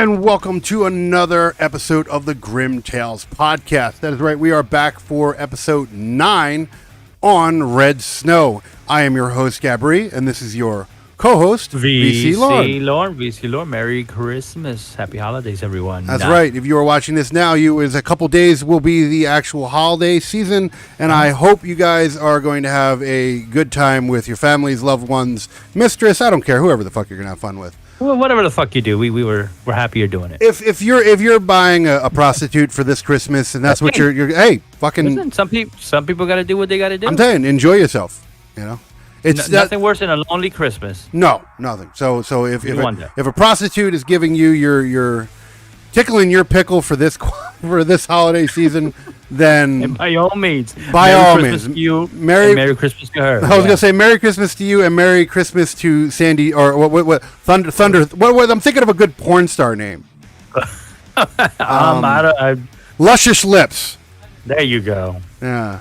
And welcome to another episode of the Grimm Tales podcast. That is right, we are back for episode 9 on Red Snow. I am your host, Gabri, and this is your co-host, VC Lorne. VC Lorne, Merry Christmas. Happy holidays, everyone. That's right. If you are watching this now, is a couple days will be the actual holiday season, and I hope you guys are going to have a good time with your families, loved ones, mistress, I don't care, whoever the fuck you're going to have fun with. Well, whatever the fuck you do, we're happy you're doing it. If you're buying a prostitute for this Christmas and that's what you're hey, fucking listen, some people got to do what they got to do. I'm saying, enjoy yourself, you know. It's nothing worse than a lonely Christmas. No, nothing. So if a prostitute is giving you your tickling your pickle for this holiday season, then and by all means, Merry Christmas to you, Merry Christmas to her. I was gonna say Merry Christmas to you and Merry Christmas to Sandy or what Thunder. What I'm thinking of a good porn star name. Luscious Lips. There you go. Yeah,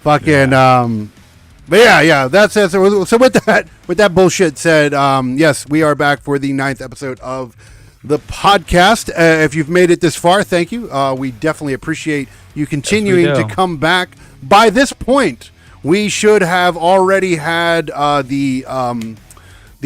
fucking But yeah, that's it. So with that bullshit said, yes, we are back for the 9th episode of the podcast. If you've made it this far, thank you. We definitely appreciate you continuing to come back. By this point, we should have already had the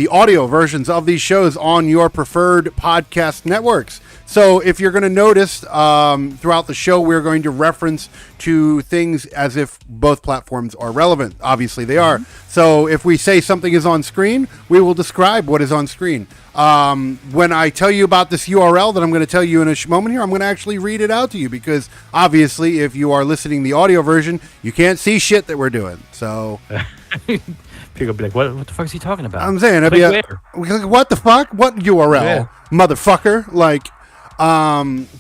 audio versions of these shows on your preferred podcast networks. So if you're going to notice throughout the show, we're going to reference to things as if both platforms are relevant. Obviously, they are. So if we say something is on screen, we will describe what is on screen. When I tell you about this URL that I'm going to tell you in a moment here, I'm going to actually read it out to you because obviously if you are listening the audio version, you can't see shit that we're doing. So... People will be like, what the fuck is he talking about? I'm saying, what the fuck? What URL? Motherfucker. Like...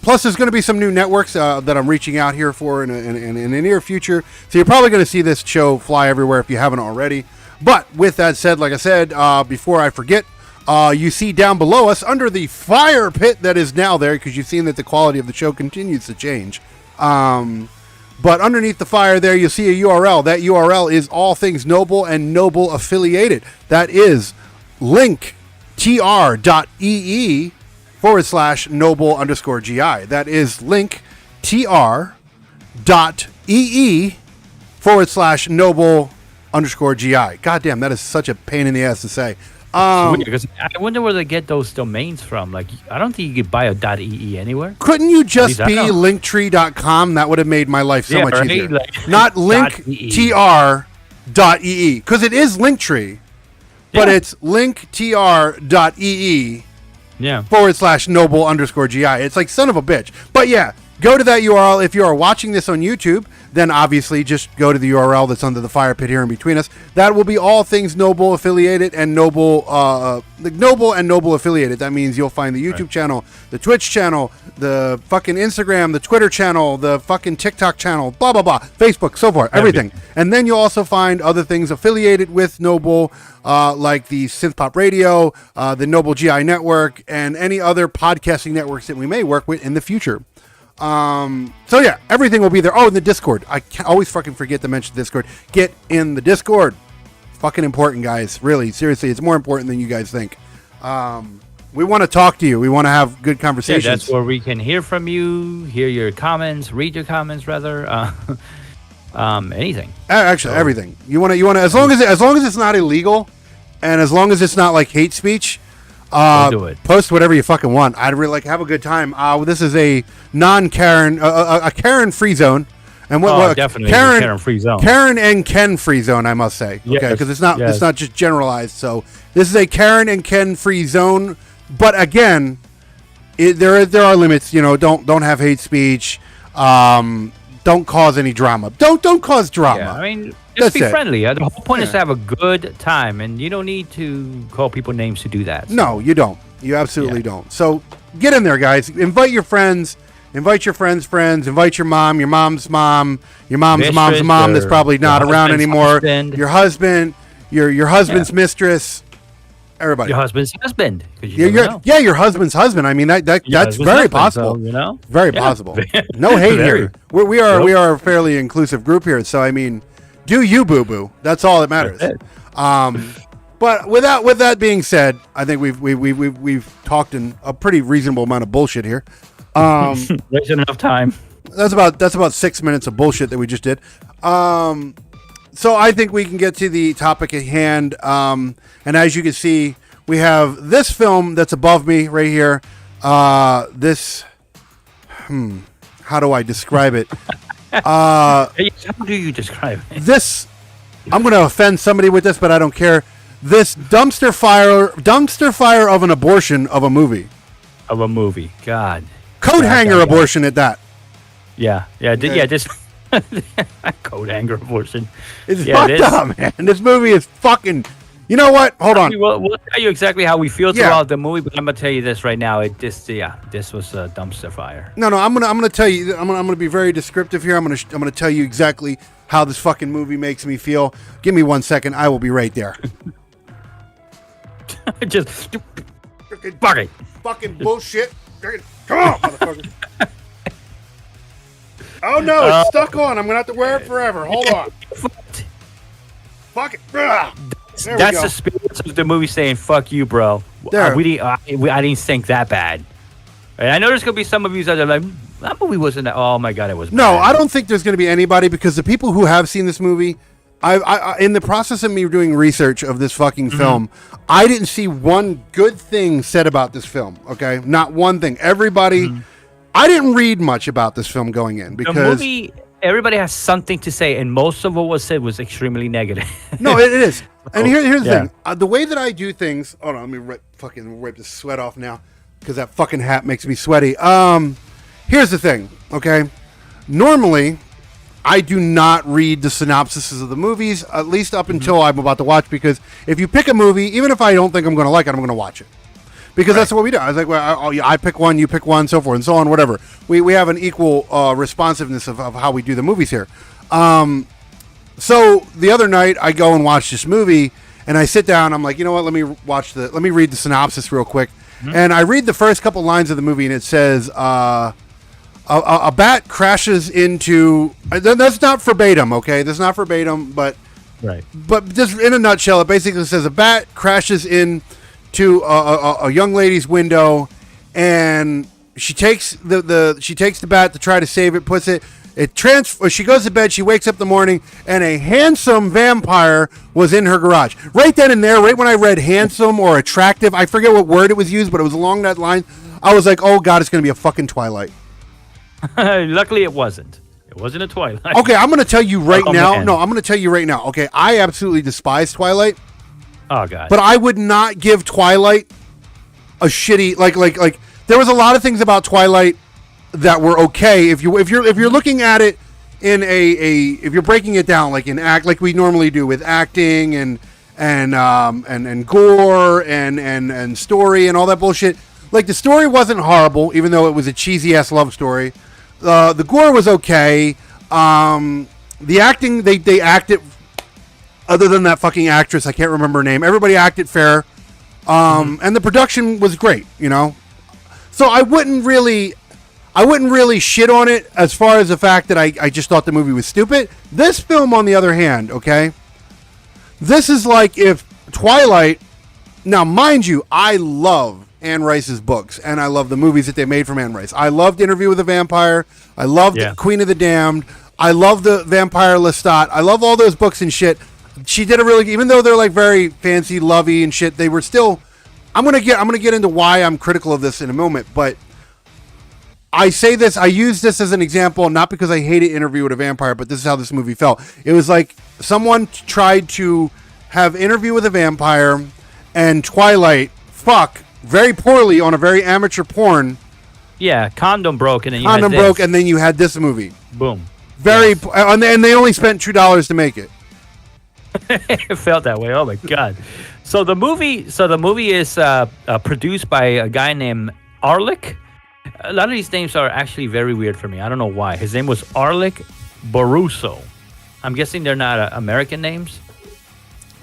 plus there's going to be some new networks that I'm reaching out here for in the near future, so you're probably going to see this show fly everywhere if you haven't already. But with that said, like I said, before I forget, you see down below us under the fire pit that is now there, because you've seen that the quality of the show continues to change, but underneath the fire there you'll see a URL. That URL is all things Noble and Noble affiliated. That is linktr.ee/Noble_GI. That is linktr.ee/Noble_GI. Goddamn, that is such a pain in the ass to say. Because I wonder where they get those domains from. Like, I don't think you could buy a .ee anywhere. Couldn't you just be linktree.com? That would have made my life so much easier. Like, not linktr.ee, because it is Linktree, but it's linktr.ee. /Noble_GI. It's like son of a bitch. But yeah, go to that URL. If you are watching this on YouTube, then obviously just go to the URL that's under the fire pit here in between us. That will be all things Noble affiliated and Noble affiliated. That means you'll find the YouTube channel, the Twitch channel, the fucking Instagram, the Twitter channel, the fucking TikTok channel, blah, blah, blah, Facebook, so forth, everything. And then you'll also find other things affiliated with Noble, like the Synth Pop Radio, the Noble GI Network, and any other podcasting networks that we may work with in the future. So yeah, everything will be there. Oh, in the Discord. I always fucking forget to mention Discord. Get in the Discord. Fucking important, guys. Really, seriously, it's more important than you guys think. We want to talk to you. We want to have good conversations. Yeah, that's where we can hear from you, hear your comments, read your comments, rather. Anything. Actually, everything. You want to as long as it's not illegal, and as long as it's not like hate speech. Do it. Post whatever you fucking want. I'd really like have a good time. This is a non-Karen, a Karen-free zone, and definitely Karen-free zone. Karen and Ken-free zone, I must say. Okay, because it's not just generalized. So this is a Karen and Ken-free zone. But again, there are limits. You know, don't have hate speech. Don't cause any drama. Don't cause drama. Yeah, I mean. Just be friendly. The whole point is to have a good time, and you don't need to call people names to do that. So. No, you don't. You absolutely don't. So get in there, guys. Invite your friends. Invite your friends' friends. Invite your mom, your mom's mom, your mom's mom's mom that's probably not around anymore. Your husband, your husband's mistress. Everybody. Your husband's husband. Your husband's husband. I mean that's very possible. So, very possible. No hate here. We are a fairly inclusive group here. So I mean. Do you, boo-boo. That's all that matters. But But with that being said, I think we've talked in a pretty reasonable amount of bullshit here. There's enough time. That's about 6 minutes of bullshit that we just did. So I think we can get to the topic at hand. And as you can see, we have this film that's above me right here. How do I describe it? How do you describe it? This, I'm going to offend somebody with this, but I don't care. This dumpster fire of an abortion of a movie. Of a movie. God. Coat hanger abortion at that. Yeah. Just coat hanger abortion. It's fucked up, man. This movie is fucking. You know what? Hold on. We'll tell you exactly how we feel throughout the movie, but I'm gonna tell you this right now. This was a dumpster fire. No, I'm gonna tell you. I'm gonna be very descriptive here. I'm gonna tell you exactly how this fucking movie makes me feel. Give me 1 second. I will be right there. Just fucking bullshit. Come on, motherfucker. Oh no, it's stuck on. I'm gonna have to wear it forever. Hold on. Fuck it. That's the spirit of the movie saying "fuck you, bro." I didn't think that bad. And I know there's gonna be some of you that are like, "That movie wasn't that." Oh my god, it was. No, bad. I don't think there's gonna be anybody because the people who have seen this movie, I in the process of me doing research of this fucking film, I didn't see one good thing said about this film. Okay, not one thing. Everybody. I didn't read much about this film going in because the movie, everybody has something to say, and most of what was said was extremely negative. No, it is. And here's the thing: the way that I do things. Hold on, let me wipe the sweat off now because that fucking hat makes me sweaty. Here's the thing, okay? Normally, I do not read the synopsises of the movies, at least up until I'm about to watch. Because if you pick a movie, even if I don't think I'm going to like it, I'm going to watch it. Because that's what we do. I was like, well, I pick one, you pick one, so forth and so on, whatever. We have an equal responsiveness of how we do the movies here. So the other night, I go and watch this movie, and I sit down. I'm like, you know what? Let me read the synopsis real quick. And I read the first couple lines of the movie, and it says, a bat crashes into. That's not verbatim, okay? That's not verbatim, but just in a nutshell, it basically says a bat crashes in. To a young lady's window, and she takes the bat to try to save it. She goes to bed. She wakes up in the morning, and a handsome vampire was in her garage. Right then and there, right when I read handsome or attractive, I forget what word it was used, but it was along that line. I was like, oh god, it's gonna be a fucking Twilight. Luckily, it wasn't. It wasn't a Twilight. Okay, I'm gonna tell you right now. No, I'm gonna tell you right now. Okay, I absolutely despise Twilight. Oh god! But I would not give Twilight a shitty like. There was a lot of things about Twilight that were okay if you're looking at it in if you're breaking it down like in act like we normally do with acting and gore and story and all that bullshit. Like the story wasn't horrible, even though it was a cheesy ass love story. The gore was okay. The acting they acted. Other than that fucking actress, I can't remember her name. Everybody acted fair, and the production was great. You know, so I wouldn't really shit on it as far as the fact that I just thought the movie was stupid. This film, on the other hand, okay, this is like if Twilight. Now, mind you, I love Anne Rice's books, and I love the movies that they made from Anne Rice. I loved Interview with a Vampire. I loved Queen of the Damned. I love the Vampire Lestat. I love all those books and shit. She did a really, even though they're like very fancy, lovey and shit, they were still. I'm gonna get into why I'm critical of this in a moment, but I say this, I use this as an example, not because I hated Interview with a Vampire, but this is how this movie felt. It was like someone tried to have Interview with a Vampire and Twilight fuck very poorly on a very amateur porn. Yeah, condom broke, and then and then you had this movie. Boom. And they only spent $2 to make it. It felt that way. Oh my god! So the movie is produced by a guy named Arlick. A lot of these names are actually very weird for me. I don't know why. His name was Arlick Boruso. I'm guessing they're not American names.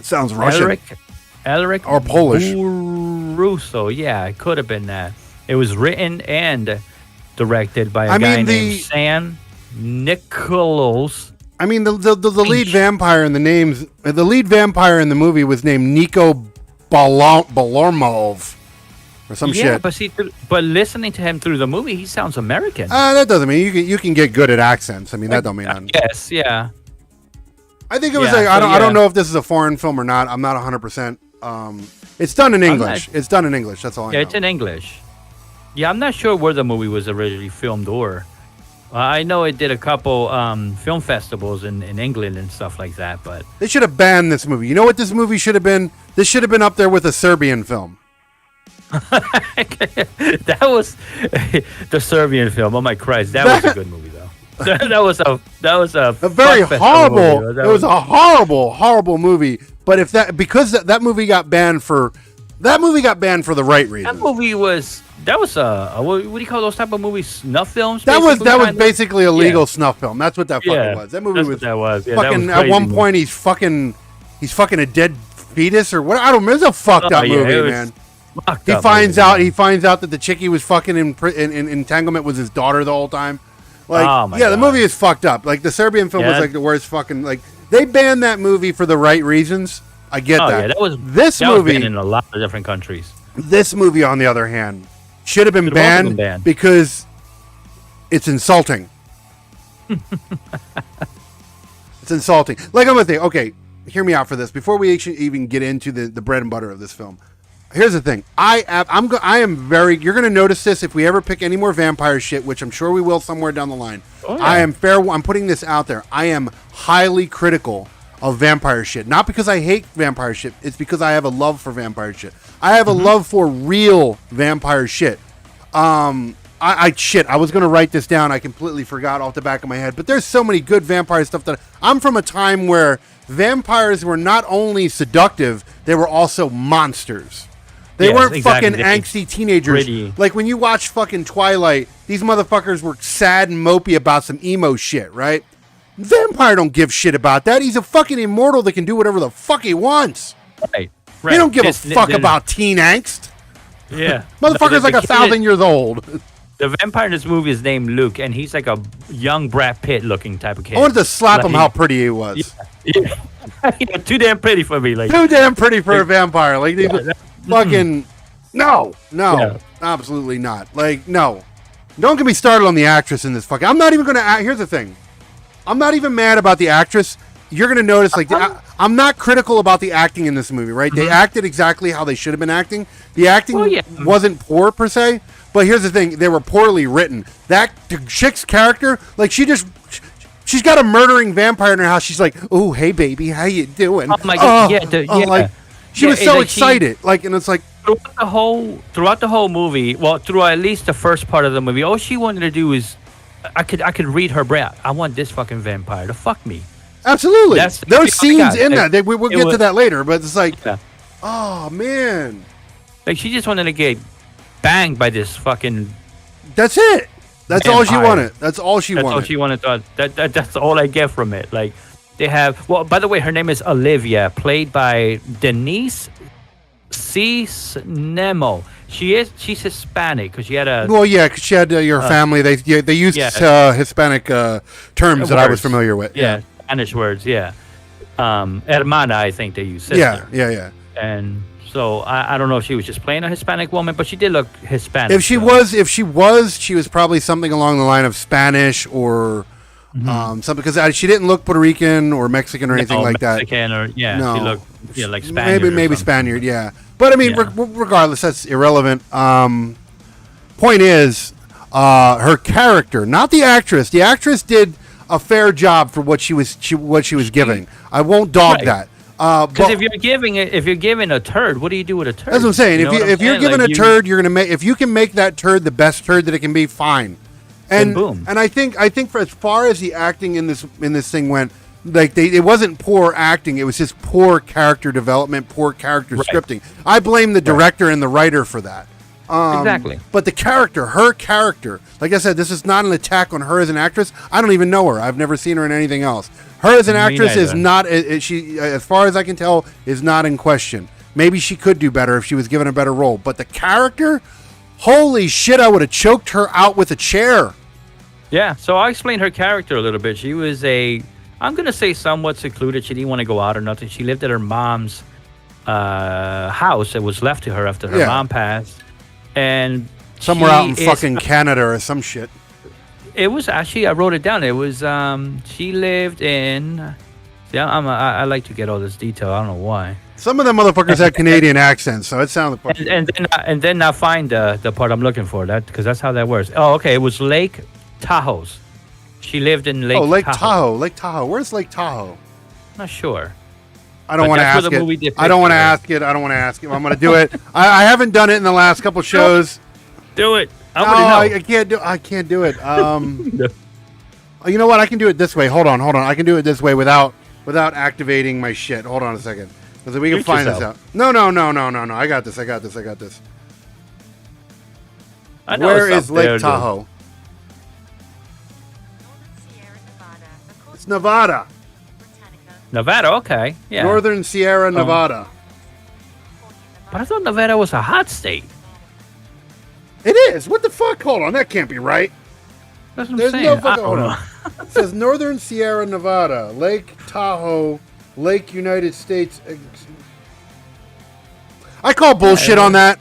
It sounds Russian. Elric or Polish. Boruso. Yeah, it could have been that. It was written and directed by a guy named Sam Nicholas. I mean, the lead vampire in the names. The lead vampire in the movie was named Nico Belormov or some shit. but listening to him through the movie, he sounds American. That doesn't mean you can get good at accents. I mean, that don't mean nothing. Yes, yeah. I think it was I don't know if this is a foreign film or not. I'm not 100%. It's done in English. It's done in English. That's all I know. Yeah, it's in English. Yeah, I'm not sure where the movie was originally filmed or. I know it did a couple film festivals in England and stuff like that, but they should have banned this movie. You know what this movie should have been? This should have been up there with a Serbian film. That was the Serbian film. Oh my Christ, that was a good movie though. that was a very horrible. It was a horrible movie. But if that movie got banned for the right reasons. That was what do you call those type of movies? Snuff films? That was basically a legal snuff film. That's what that fucking was. That movie was. That was. Yeah, fucking. That was at one point, he's fucking a dead fetus or what? I don't remember. It's a fucked up movie, man. He finds out that the chick he was fucking in entanglement was his daughter the whole time. Like, the movie is fucked up. Like the Serbian film was like the worst fucking. Like they banned that movie for the right reasons. I get that. Yeah, was banned in a lot of different countries. This movie, on the other hand, should have been banned because it's insulting. It's insulting. Like I'm gonna think. Okay, hear me out for this. Before we even get into the bread and butter of this film, here's the thing. I'm very. You're gonna notice this if we ever pick any more vampire shit, which I'm sure we will somewhere down the line. Oh, yeah. I'm putting this out there. I am highly critical of vampire shit. Not because I hate vampire shit. It's because I have a love for vampire shit. I have a love for real vampire shit. I was going to write this down. I completely forgot off the back of my head. But there's so many good vampire stuff that I'm from a time where vampires were not only seductive, they were also monsters. They weren't fucking angsty teenagers. Pretty. Like when you watch fucking Twilight, these motherfuckers were sad and mopey about some emo shit, right? Vampire don't give shit about that. He's a fucking immortal that can do whatever the fuck he wants. Right. He don't give a fuck about teen angst. Yeah. Motherfucker's like 1,000 years old. The vampire in this movie is named Luke, and he's like a young Brad Pitt looking type of kid. I wanted to slap him how pretty he was. Yeah. Too damn pretty for me. Like, too damn pretty for a vampire. Like, fucking... No, absolutely not. Like, no. Don't get me started on the actress in this fucking... I'm not even going to... Here's the thing. I'm not even mad about the actress. You're going to notice, like, I'm not critical about the acting in this movie, right? Mm-hmm. They acted exactly how they should have been acting. The acting wasn't poor, per se, but here's the thing. They were poorly written. That chick's character, like, she's got a murdering vampire in her house. She's like, oh, hey, baby, how you doing? Oh, my God. Like, she was so excited. And it's like... Throughout the whole movie, well, through at least the first part of the movie, all she wanted to do is... I could read her brain. I want this fucking vampire to fuck me. Absolutely. There's scenes in that. We'll get to that later, but it's like, oh, man. Like, she just wanted to get banged by this fucking... That's it. That's vampire. All she wanted. That's all she wanted. That's all I get from it. Like, they have... Well, by the way, her name is Olivia, played by Denise Cisnemo. She's Hispanic because she had a... Well, yeah, because she had your family. They used Hispanic terms that I was familiar with. Yeah, Spanish words, hermana, I think they use. Sister. Yeah. And so I don't know if she was just playing a Hispanic woman, but she did look Hispanic. If she was, she was probably something along the line of Spanish or something, because she didn't look Puerto Rican or Mexican or anything like Mexican that. She looked like Spaniard. Maybe Spaniard, yeah. But I mean, regardless, that's irrelevant. Point is, her character, not the actress. The actress did a fair job for what she was giving. I won't dog that. Because if you're giving a turd, what do you do with a turd? That's what I'm saying. If you're giving a turd, you're gonna make. If you can make that turd the best turd that it can be, fine. And boom. And I think for as far as the acting in this thing went, like it wasn't poor acting. It was just poor character development, poor character scripting. I blame the director and the writer for that. Exactly. But her character, like I said, this is not an attack on her as an actress. I don't even know her. I've never seen her in anything else. Her as an actress is not. She, as far as I can tell, is not in question. Maybe she could do better if she was given a better role. But the character, holy shit! I would have choked her out with a chair. Yeah. So I'll explain her character a little bit. She was I'm going to say somewhat secluded. She didn't want to go out or nothing. She lived at her mom's house that was left to her after her mom passed, and somewhere out in fucking Canada or some shit. It was actually, I wrote it down. It was she lived in. Yeah, I like to get all this detail. I don't know why. Some of them motherfuckers had Canadian accents, so it sounded. And then I find the part I'm looking for, that because that's how that works. Oh, okay. It was Lake Tahoe. She lived in Lake. Oh, Lake Tahoe. Lake Tahoe. Where's Lake Tahoe? Not sure. I don't want to ask it. I don't want to ask it. I don't want to ask it. I'm going to do it. I haven't done it in the last couple shows. Do it. I can't do it. You know what? I can do it this way. Hold on. I can do it this way without activating my shit. Hold on a second. So we can find this out. No. I got this. Where is Lake Tahoe? It's Nevada. Nevada, okay. Yeah. Northern Sierra, Nevada. But I thought Nevada was a hot state. It is. What the fuck? Hold on. That can't be right. That's what I'm saying. No fucking, hold on. It says Northern Sierra, Nevada. Lake Tahoe. Lake United States. I call bullshit on that.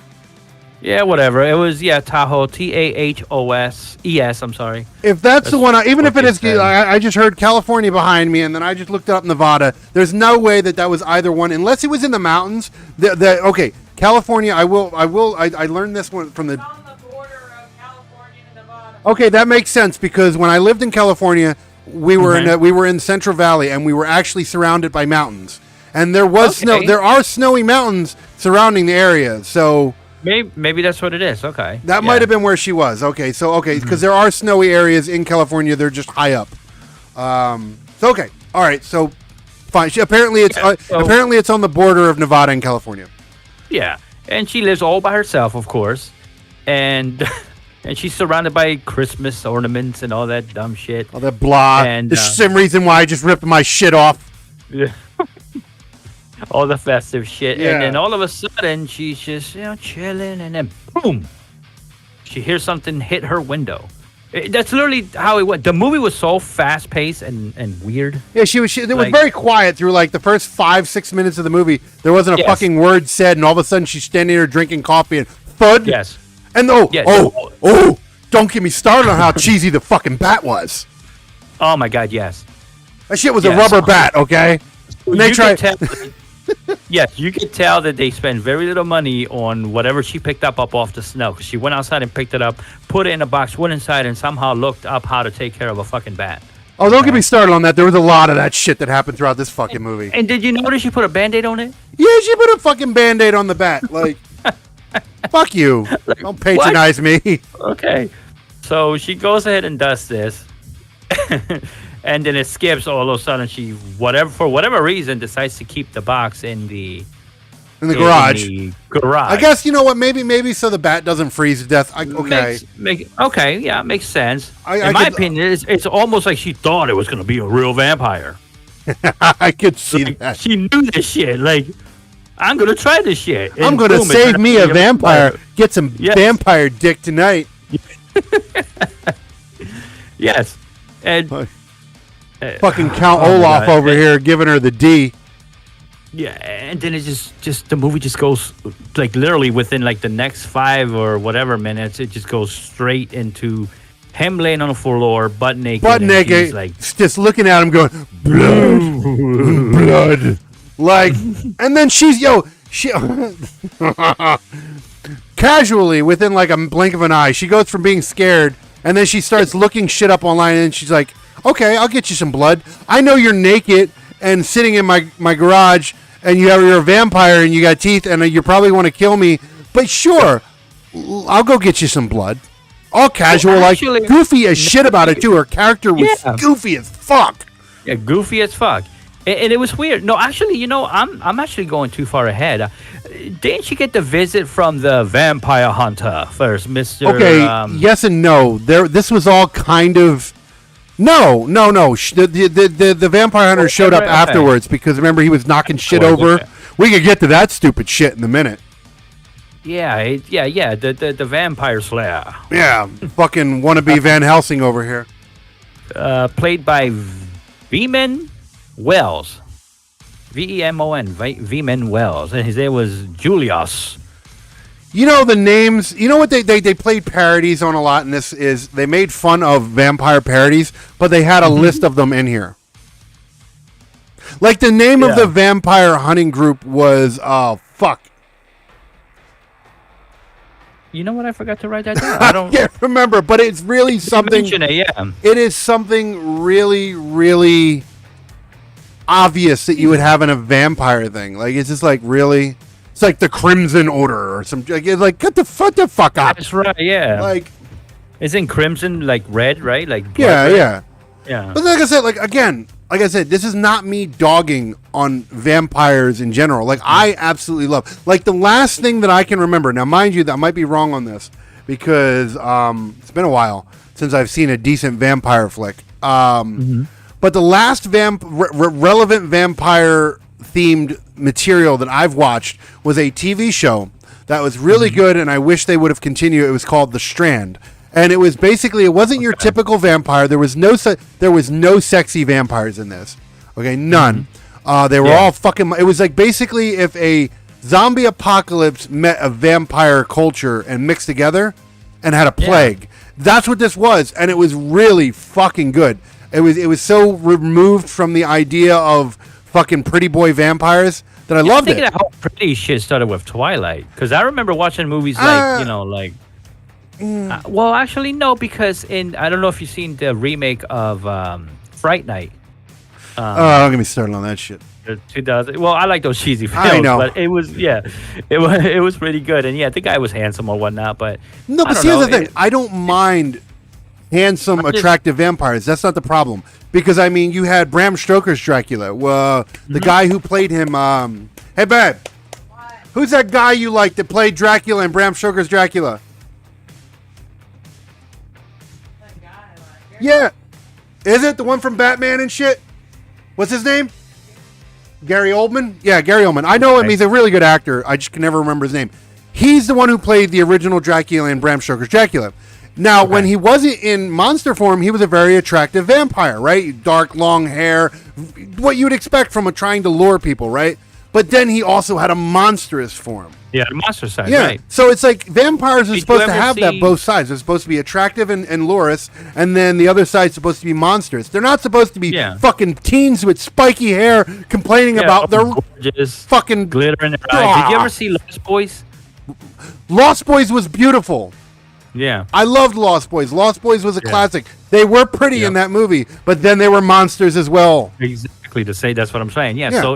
Yeah, whatever. It was, Tahoe. TAHOSES. I'm sorry. If that's the one, even if it is, I just heard California behind me, and then I just looked up Nevada. There's no way that was either one, unless it was in the mountains. Okay, California. I learned this one from the. It's on the border of California and Nevada. Okay, that makes sense because when I lived in California, we were in Central Valley, and we were actually surrounded by mountains, and there was snow. There are snowy mountains surrounding the area, so. Maybe that's what it is. Okay. That might have been where she was. Okay, so because there are snowy areas in California, they're just high up. So okay, all right, so fine. Apparently it's on the border of Nevada and California. Yeah, and she lives all by herself, of course, and she's surrounded by Christmas ornaments and all that dumb shit. All that blah. And the same reason why I just ripped my shit off. Yeah. All the festive shit, and then all of a sudden she's just chilling, and then boom, she hears something hit her window. That's literally how it went. The movie was so fast paced and weird. Yeah, it was very quiet through like the first 5-6 minutes of the movie. There wasn't a fucking word said, and all of a sudden she's standing there drinking coffee and thud. Yes, and don't get me started on how cheesy the fucking bat was. Oh my god, yes, that shit was a rubber bat. Okay, and they tried. Yes, you could tell that they spent very little money on whatever she picked up off the snow. Because she went outside and picked it up, put it in a box, went inside, and somehow looked up how to take care of a fucking bat. Oh, don't get me started on that. There was a lot of that shit that happened throughout this fucking movie. And did you notice she put a Band-Aid on it? Yeah, she put a fucking Band-Aid on the bat. Like, fuck you. Don't patronize me. Okay. So she goes ahead and does this. And then it skips. All of a sudden, she for whatever reason decides to keep the box in the garage. I guess you know what? Maybe so the bat doesn't freeze to death. Makes sense. In my opinion, it's almost like she thought it was going to be a real vampire. I could see that. She knew this shit. Like, I'm going to try this shit. And I'm going to save me a vampire. Get some vampire dick tonight. Yes, and. Fucking Count Olaf over here giving her the D. Yeah, and then it just the movie just goes like literally within like the next 5 or whatever minutes, it just goes straight into him laying on the floor, butt naked, like just looking at him, going blood, like, and then she casually within like a blink of an eye, she goes from being scared, and then she starts looking shit up online, and she's like. Okay, I'll get you some blood. I know you're naked and sitting in my garage, and you're a vampire and you got teeth, and you probably want to kill me. But sure, I'll go get you some blood. All casual, actually, like goofy as shit about it too. Her character was goofy as fuck. Yeah, goofy as fuck, and it was weird. No, actually, I'm actually going too far ahead. Didn't she get the visit from the vampire hunter first, Mister? Okay, yes and no. This was all kind of. No. The vampire hunter showed up afterwards because remember he was knocking shit over. Okay. We could get to that stupid shit in a minute. Yeah. The vampire slayer. Yeah, fucking wannabe Van Helsing over here. Played by Beeman Wells. Vemon, Vemon Wells, and his name was Julius. You know the names. You know what they played parodies on a lot, and this is they made fun of vampire parodies, but they had a list of them in here. Like the name of the vampire hunting group was fuck. You know what? I forgot to write that down. I don't can't remember, but it's really something. It is something really, really obvious that you would have in a vampire thing. Like it's just like really. It's like the Crimson Order or some like get the fuck up. That's right. Yeah. Like, isn't crimson like red? Right. Like yeah. But like I said, like I said, this is not me dogging on vampires in general. Like I absolutely love. Like the last thing that I can remember. Now, mind you, that I might be wrong on this because it's been a while since I've seen a decent vampire flick. But the last relevant vampire themed material that I've watched was a TV show that was really good, and I wish they would have continued. It was called The Strand, and it was basically it wasn't your typical vampire. There was no sexy vampires in this. Okay, none. They were all fucking. It was like basically if a zombie apocalypse met a vampire culture and mixed together and had a plague. That's what this was, and it was really fucking good. It was so removed from the idea of fucking pretty boy vampires that I loved it. That whole pretty shit started with Twilight, because I remember watching movies like well, actually no, because I don't know if you've seen the remake of Fright Night. Don't get me started on that shit. 2000. Well, I like those cheesy films, I know. but it was pretty good, and the guy was handsome or whatnot. But no, but here's the thing: I don't mind handsome, attractive vampires. That's not the problem. Because, I mean, you had Bram Stoker's Dracula. The guy who played him... hey, babe. What? Who's that guy you like that played Dracula in Bram Stoker's Dracula? That guy I like. Yeah. Is it? The one from Batman and shit? What's his name? Gary Oldman? Yeah, Gary Oldman. I know him. He's a really good actor. I just can never remember his name. He's the one who played the original Dracula in Bram Stoker's Dracula. Now, when he wasn't in monster form, he was a very attractive vampire, right? Dark, long hair, what you would expect from trying to lure people, right? But then he also had a monstrous form. Yeah, the monster side, yeah. Right. So it's like vampires are supposed to have that both sides. They're supposed to be attractive and lurus, and then the other side's supposed to be monstrous. They're not supposed to be fucking teens with spiky hair complaining about their gorgeous, fucking glitter in their eyes. Did you ever see Lost Boys? Lost Boys was beautiful. Yeah. I loved Lost Boys. Lost Boys was a classic. They were pretty in that movie, but then they were monsters as well. Exactly. That's what I'm saying. Yeah. So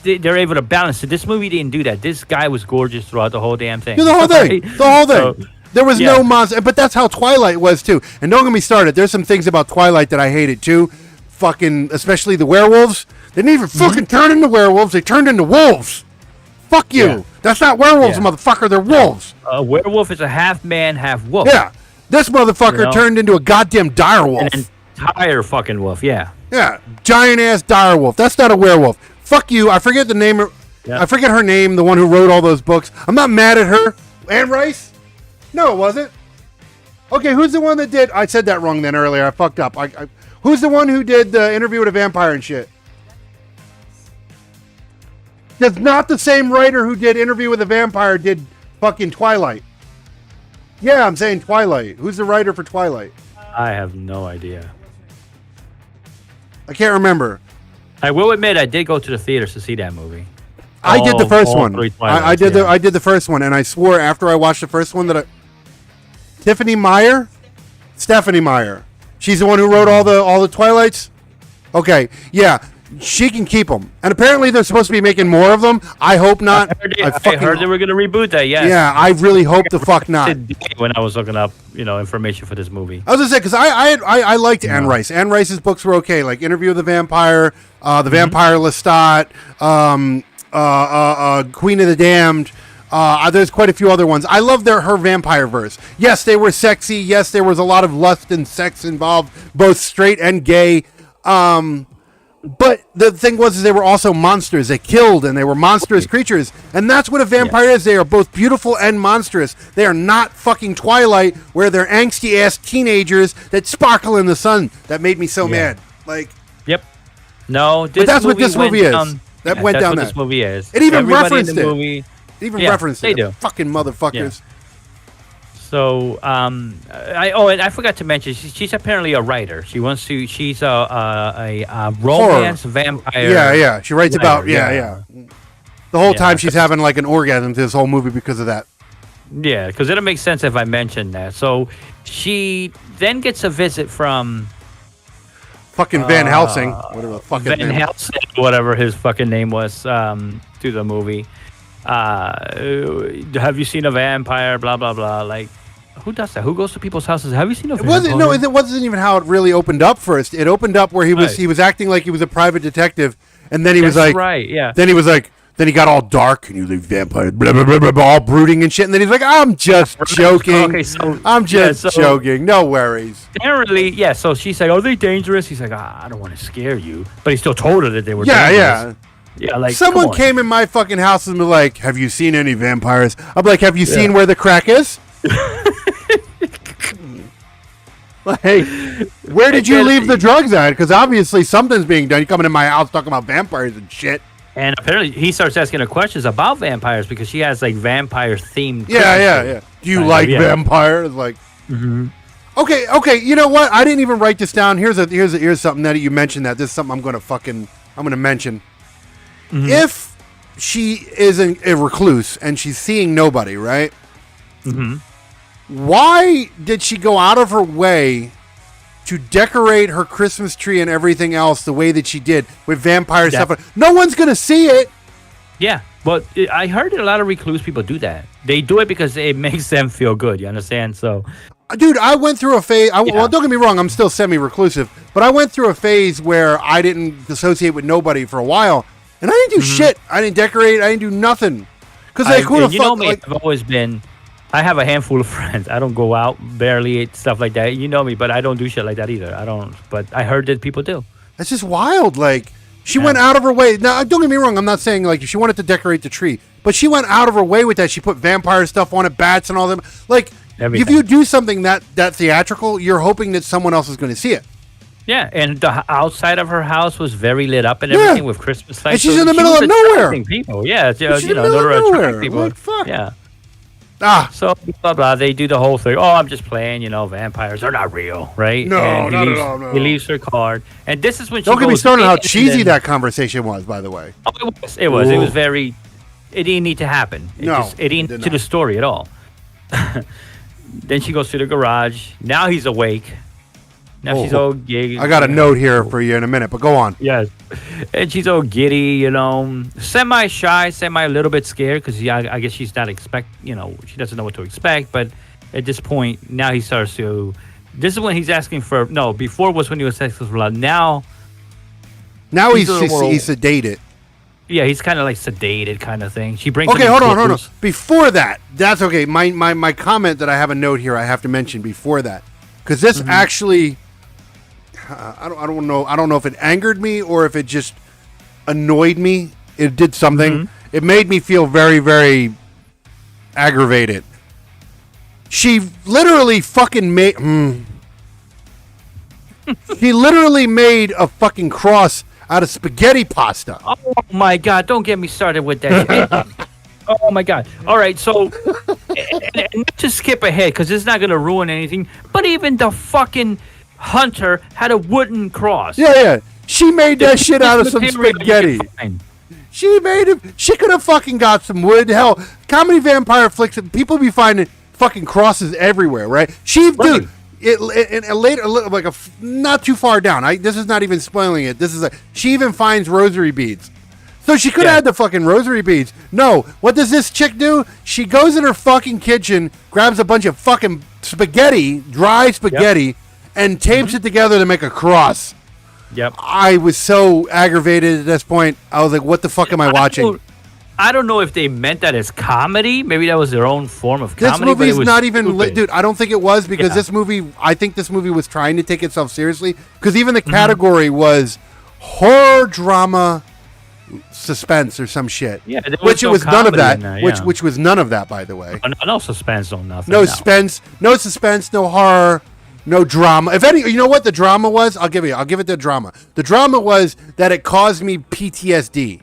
they're able to balance it. This movie didn't do that. This guy was gorgeous throughout the whole damn thing. The whole thing. The whole thing. So, there was no monster, but that's how Twilight was too. And don't get me started. There's some things about Twilight that I hated too. Fucking, especially the werewolves. They didn't even fucking turn into werewolves. They turned into wolves. Fuck you. Yeah. That's not werewolves, motherfucker. They're wolves. A werewolf is a half man, half wolf. Yeah. This motherfucker turned into a goddamn dire wolf. An entire fucking wolf, yeah. Yeah. Giant ass dire wolf. That's not a werewolf. Fuck you. I forget the name. I forget her name, the one who wrote all those books. I'm not mad at her. Anne Rice? No, it wasn't. Okay, who's the one that did... I said that wrong then earlier. I fucked up. Who's the one who did the Interview with a Vampire and shit? That's not the same writer who did Interview with a Vampire did fucking Twilight. Yeah, I'm saying Twilight. Who's the writer for Twilight? I have no idea. I can't remember. I will admit I did go to the theaters to see that movie. I did the first one. I did the first one, and I swore after I watched the first one that Stephenie Meyer. She's the one who wrote all the Twilights. Okay, yeah. She can keep them, and apparently they're supposed to be making more of them. I hope not. I heard they were going to reboot that. Yeah, I really hope the fuck not. When I was looking up, information for this movie, I was gonna say because I liked Anne Rice. Anne Rice's books were okay, like Interview with the Vampire, the Vampire Lestat, Queen of the Damned. There's quite a few other ones. I love her vampire verse. Yes, they were sexy. Yes, there was a lot of lust and sex involved, both straight and gay. But the thing was, they were also monsters. They killed, and they were monstrous creatures. And that's what a vampire is. They are both beautiful and monstrous. They are not fucking Twilight, where they're angsty-ass teenagers that sparkle in the sun. That made me so mad. Like, yep. No, But that's what this movie is. That went that's down what that. this movie is. It even Everybody referenced in the it. movie. It even Yeah, referenced they it. do. Fucking motherfuckers. So, and I forgot to mention, she's apparently a writer. She's a romance vampire. Yeah. She writes about, writer, The whole time she's having like an orgasm through this whole movie because of that. Yeah, because it'll make sense if I mention that. So she then gets a visit from Fucking Van Helsing. Whatever the fucking Van name. Helsing, whatever his fucking name was, to the movie. Have you seen a vampire? Blah blah blah. Like, who does that? Who goes to people's houses? Have you seen a vampire? It wasn't even how it really opened up first. It opened up where he was acting like he was a private detective, and then he was like, right, yeah. Then he was like, then he got all dark, and you leave vampires, blah blah blah blah, blah, all brooding and shit. And then he's like, I'm just joking. Okay, so I'm just joking. No worries. Apparently, yeah. So she's like, "Are they dangerous?" He's like, I don't want to scare you, but he still told her that they were dangerous. Yeah, like someone came in my fucking house and was like, "Have you seen any vampires?" I'm like, "Have you seen where the crack is?" Like, where did you leave the drugs at? Because obviously something's being done. You're coming in my house talking about vampires and shit. And apparently he starts asking her questions about vampires because she has like vampire themed. Yeah. Do you like vampires? Like, okay. You know what? I didn't even write this down. Here's something that you mentioned that this is something I'm gonna mention. Mm-hmm. If she is a recluse and she's seeing nobody, right? Mm-hmm. Why did she go out of her way to decorate her Christmas tree and everything else the way that she did with vampire stuff? No one's going to see it. Yeah, but I heard that a lot of recluse people do that. They do it because it makes them feel good. You understand? So, dude, I went through a phase. Well, don't get me wrong. I'm still semi-reclusive, but I went through a phase where I didn't associate with nobody for a while, and I didn't do shit. I didn't decorate. I didn't do nothing. Because like, who the fuck? You know me. I've always been. I have a handful of friends. I don't go out barely, stuff like that. You know me, but I don't do shit like that either. I don't. But I heard that people do. That's just wild. Like, she went out of her way. Now, don't get me wrong. I'm not saying like she wanted to decorate the tree, but she went out of her way with that. She put vampire stuff on it, bats and all them. Like, if you do something that theatrical, you're hoping that someone else is going to see it. Yeah, and the outside of her house was very lit up and everything with Christmas lights. And she's in the middle of nowhere. People, yeah, she's in the middle of nowhere. People. Like, fuck. Yeah. So blah blah. They do the whole thing. Oh, I'm just playing. Vampires are not real, right? No, not at all. No. He leaves her card, and this is when she don't get me started on how cheesy that conversation was. By the way, it was very. It didn't need to happen. It didn't to the story at all. Then she goes to the garage. Now he's awake. Now she's all giddy. I got a note here for you in a minute, but go on. Yes. And she's all giddy, semi-shy, a little bit scared because I guess she's not she doesn't know what to expect. But at this point, now he starts to. This is when he's asking for. No, before was when he was asking for love. Now he's sedated. Yeah, he's kind of like sedated kind of thing. She brings. Okay, hold on. Before that, that's okay. My comment that I have a note here. I have to mention before that because this actually. I don't know. I don't know if it angered me or if it just annoyed me. It did something. Mm-hmm. It made me feel very, very aggravated. She literally fucking made. She literally made a fucking cross out of spaghetti pasta. Oh my god! Don't get me started with that. Oh my god! All right, so and not to skip ahead because it's not going to ruin anything. But even the fucking hunter had a wooden cross. Yeah. She made that shit out of some spaghetti. She made it. She could have fucking got some wood. Hell, comedy vampire flicks. People be finding fucking crosses everywhere, right? Dude. Later, like not too far down. This is not even spoiling it. This is she even finds rosary beads. So she could have had the fucking rosary beads. No, what does this chick do? She goes in her fucking kitchen, grabs a bunch of fucking spaghetti, dry spaghetti, and tapes it together to make a cross. Yep. I was so aggravated at this point. I was like, what the fuck am I watching? I don't know if they meant that as comedy. Maybe that was their own form of comedy. This movie is not even dude, I don't think it was because I think this movie was trying to take itself seriously because even the category was horror drama suspense or some shit. Yeah, which it was none of that. Which was none of that, by the way. No suspense, no nothing. No suspense, no horror. No drama. If any, you know what the drama was? I'll give it the drama. The drama was that it caused me PTSD.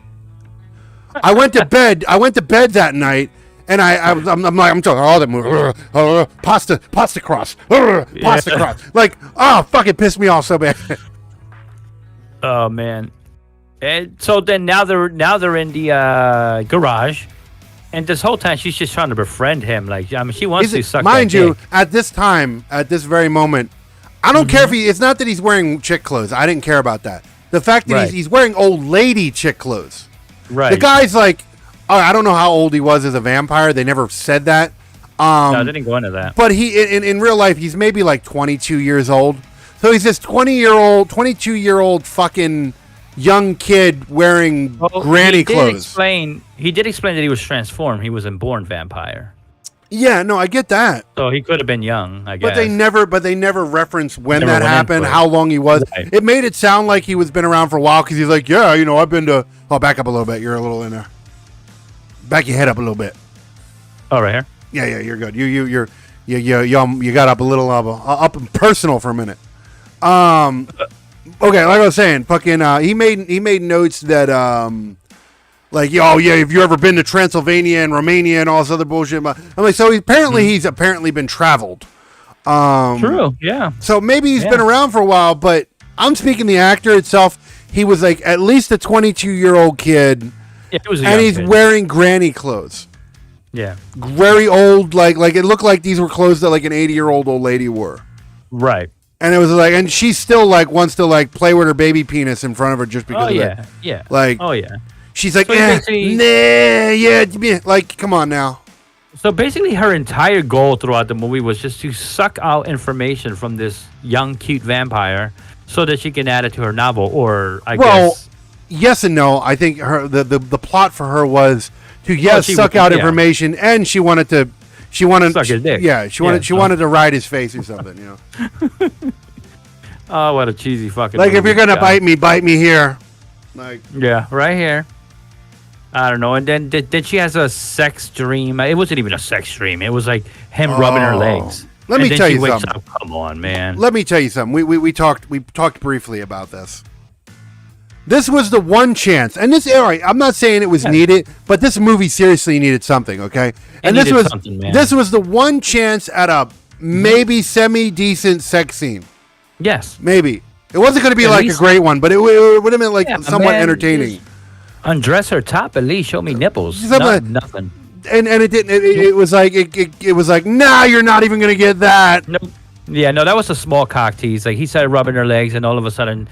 I went to bed that night, and I'm talking all that movie. Pasta cross. Pasta cross. Like, oh, fuck, it pissed me off so bad. Oh man. And so then now they're in the garage, and this whole time she's just trying to befriend him. Like, I mean, she wants to suck. Mind that you, dick. at this time, at this very moment, I don't care if it's not that he's wearing chick clothes. I didn't care about that. The fact that he's wearing old lady chick clothes. Right. The guy's like, I don't know how old he was as a vampire. They never said that. No, they didn't go into that. But he, in real life, he's maybe like 22 years old. So he's this 22-year-old fucking young kid wearing granny clothes. He did explain that he was transformed. He was a born vampire. Yeah, no, I get that. So he could have been young, I guess. But they never referenced when that happened, how long he was. Right. It made it sound like he was been around for a while because he's like, yeah, I've been to. Oh, back up a little bit. You're a little in there. Back your head up a little bit. Oh, right here. Yeah, you're good. You got up a little up and personal for a minute. Okay, like I was saying, fucking, he made notes that, like, oh yeah, have you ever been to Transylvania and Romania and all this other bullshit? I'm like, so he's apparently been traveled. True, yeah. So maybe he's been around for a while, but I'm speaking the actor itself. He was like at least a 22-year-old kid, and he's wearing granny clothes. Yeah, very old, like it looked like these were clothes that like an 80-year-old old lady wore. Right. And it was like, and she still like wants to like play with her baby penis in front of her just because. Oh of yeah, it. yeah. Like, oh yeah. She's like, So like, come on now. So basically, her entire goal throughout the movie was just to suck out information from this young, cute vampire, so that she can add it to her novel. Or I guess. Yes and no. I think the plot for her was to suck out information, and she wanted suck his dick. Yeah, she wanted to ride his face or something. You know. Oh, what a cheesy fucking. Like, movie. if you're gonna bite me here. Like, yeah, right here. I don't know. And then she has a sex dream. It wasn't even a sex dream. It was like him rubbing her legs. Let me tell you something. Come on, man. Let me tell you something. We talked briefly about this. This was the one chance, and this. All right, I'm not saying it was needed, but this movie seriously needed something. Okay, and this was the one chance at a maybe semi-decent sex scene. Yes, maybe it wasn't going to be like a great one, but it would have been like somewhat entertaining. Undress her top, at least show me nipples. Nothing. And it didn't. It was like it was like, nah, you're not even gonna get that. Nope. Yeah, no, that was a small cock tease. Like, he started rubbing her legs, and all of a sudden,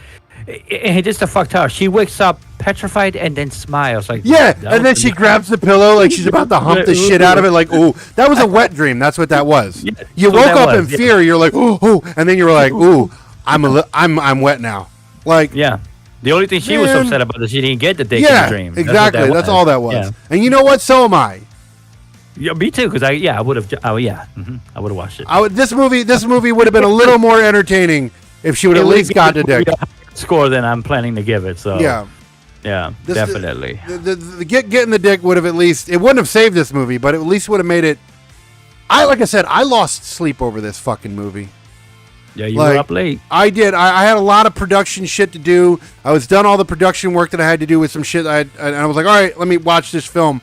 it just fucked her. She wakes up petrified and then smiles. Like, yeah, and then she grabs the pillow like she's about to hump the shit out of it. Like, ooh, that was a wet dream. That's what that was. Yeah, you woke up in fear. You're like, ooh, and then you were like, ooh, I'm wet now. Like, yeah. The only thing she was upset about is she didn't get the dick in the dream. Exactly. That's all that was. Yeah. And you know what? So am I. Yeah, me too. Because I would have. Oh yeah, I would have watched it. This movie would have been a little more entertaining if she would at least got the dick. Score than I'm planning to give it. So yeah, definitely. The getting the dick would have at least. It wouldn't have saved this movie, but at least would have made it. Like I said, I lost sleep over this fucking movie. Yeah, you were up late. I did. I had a lot of production shit to do. I was done all the production work that I had to do with some shit. And I was like, all right, let me watch this film.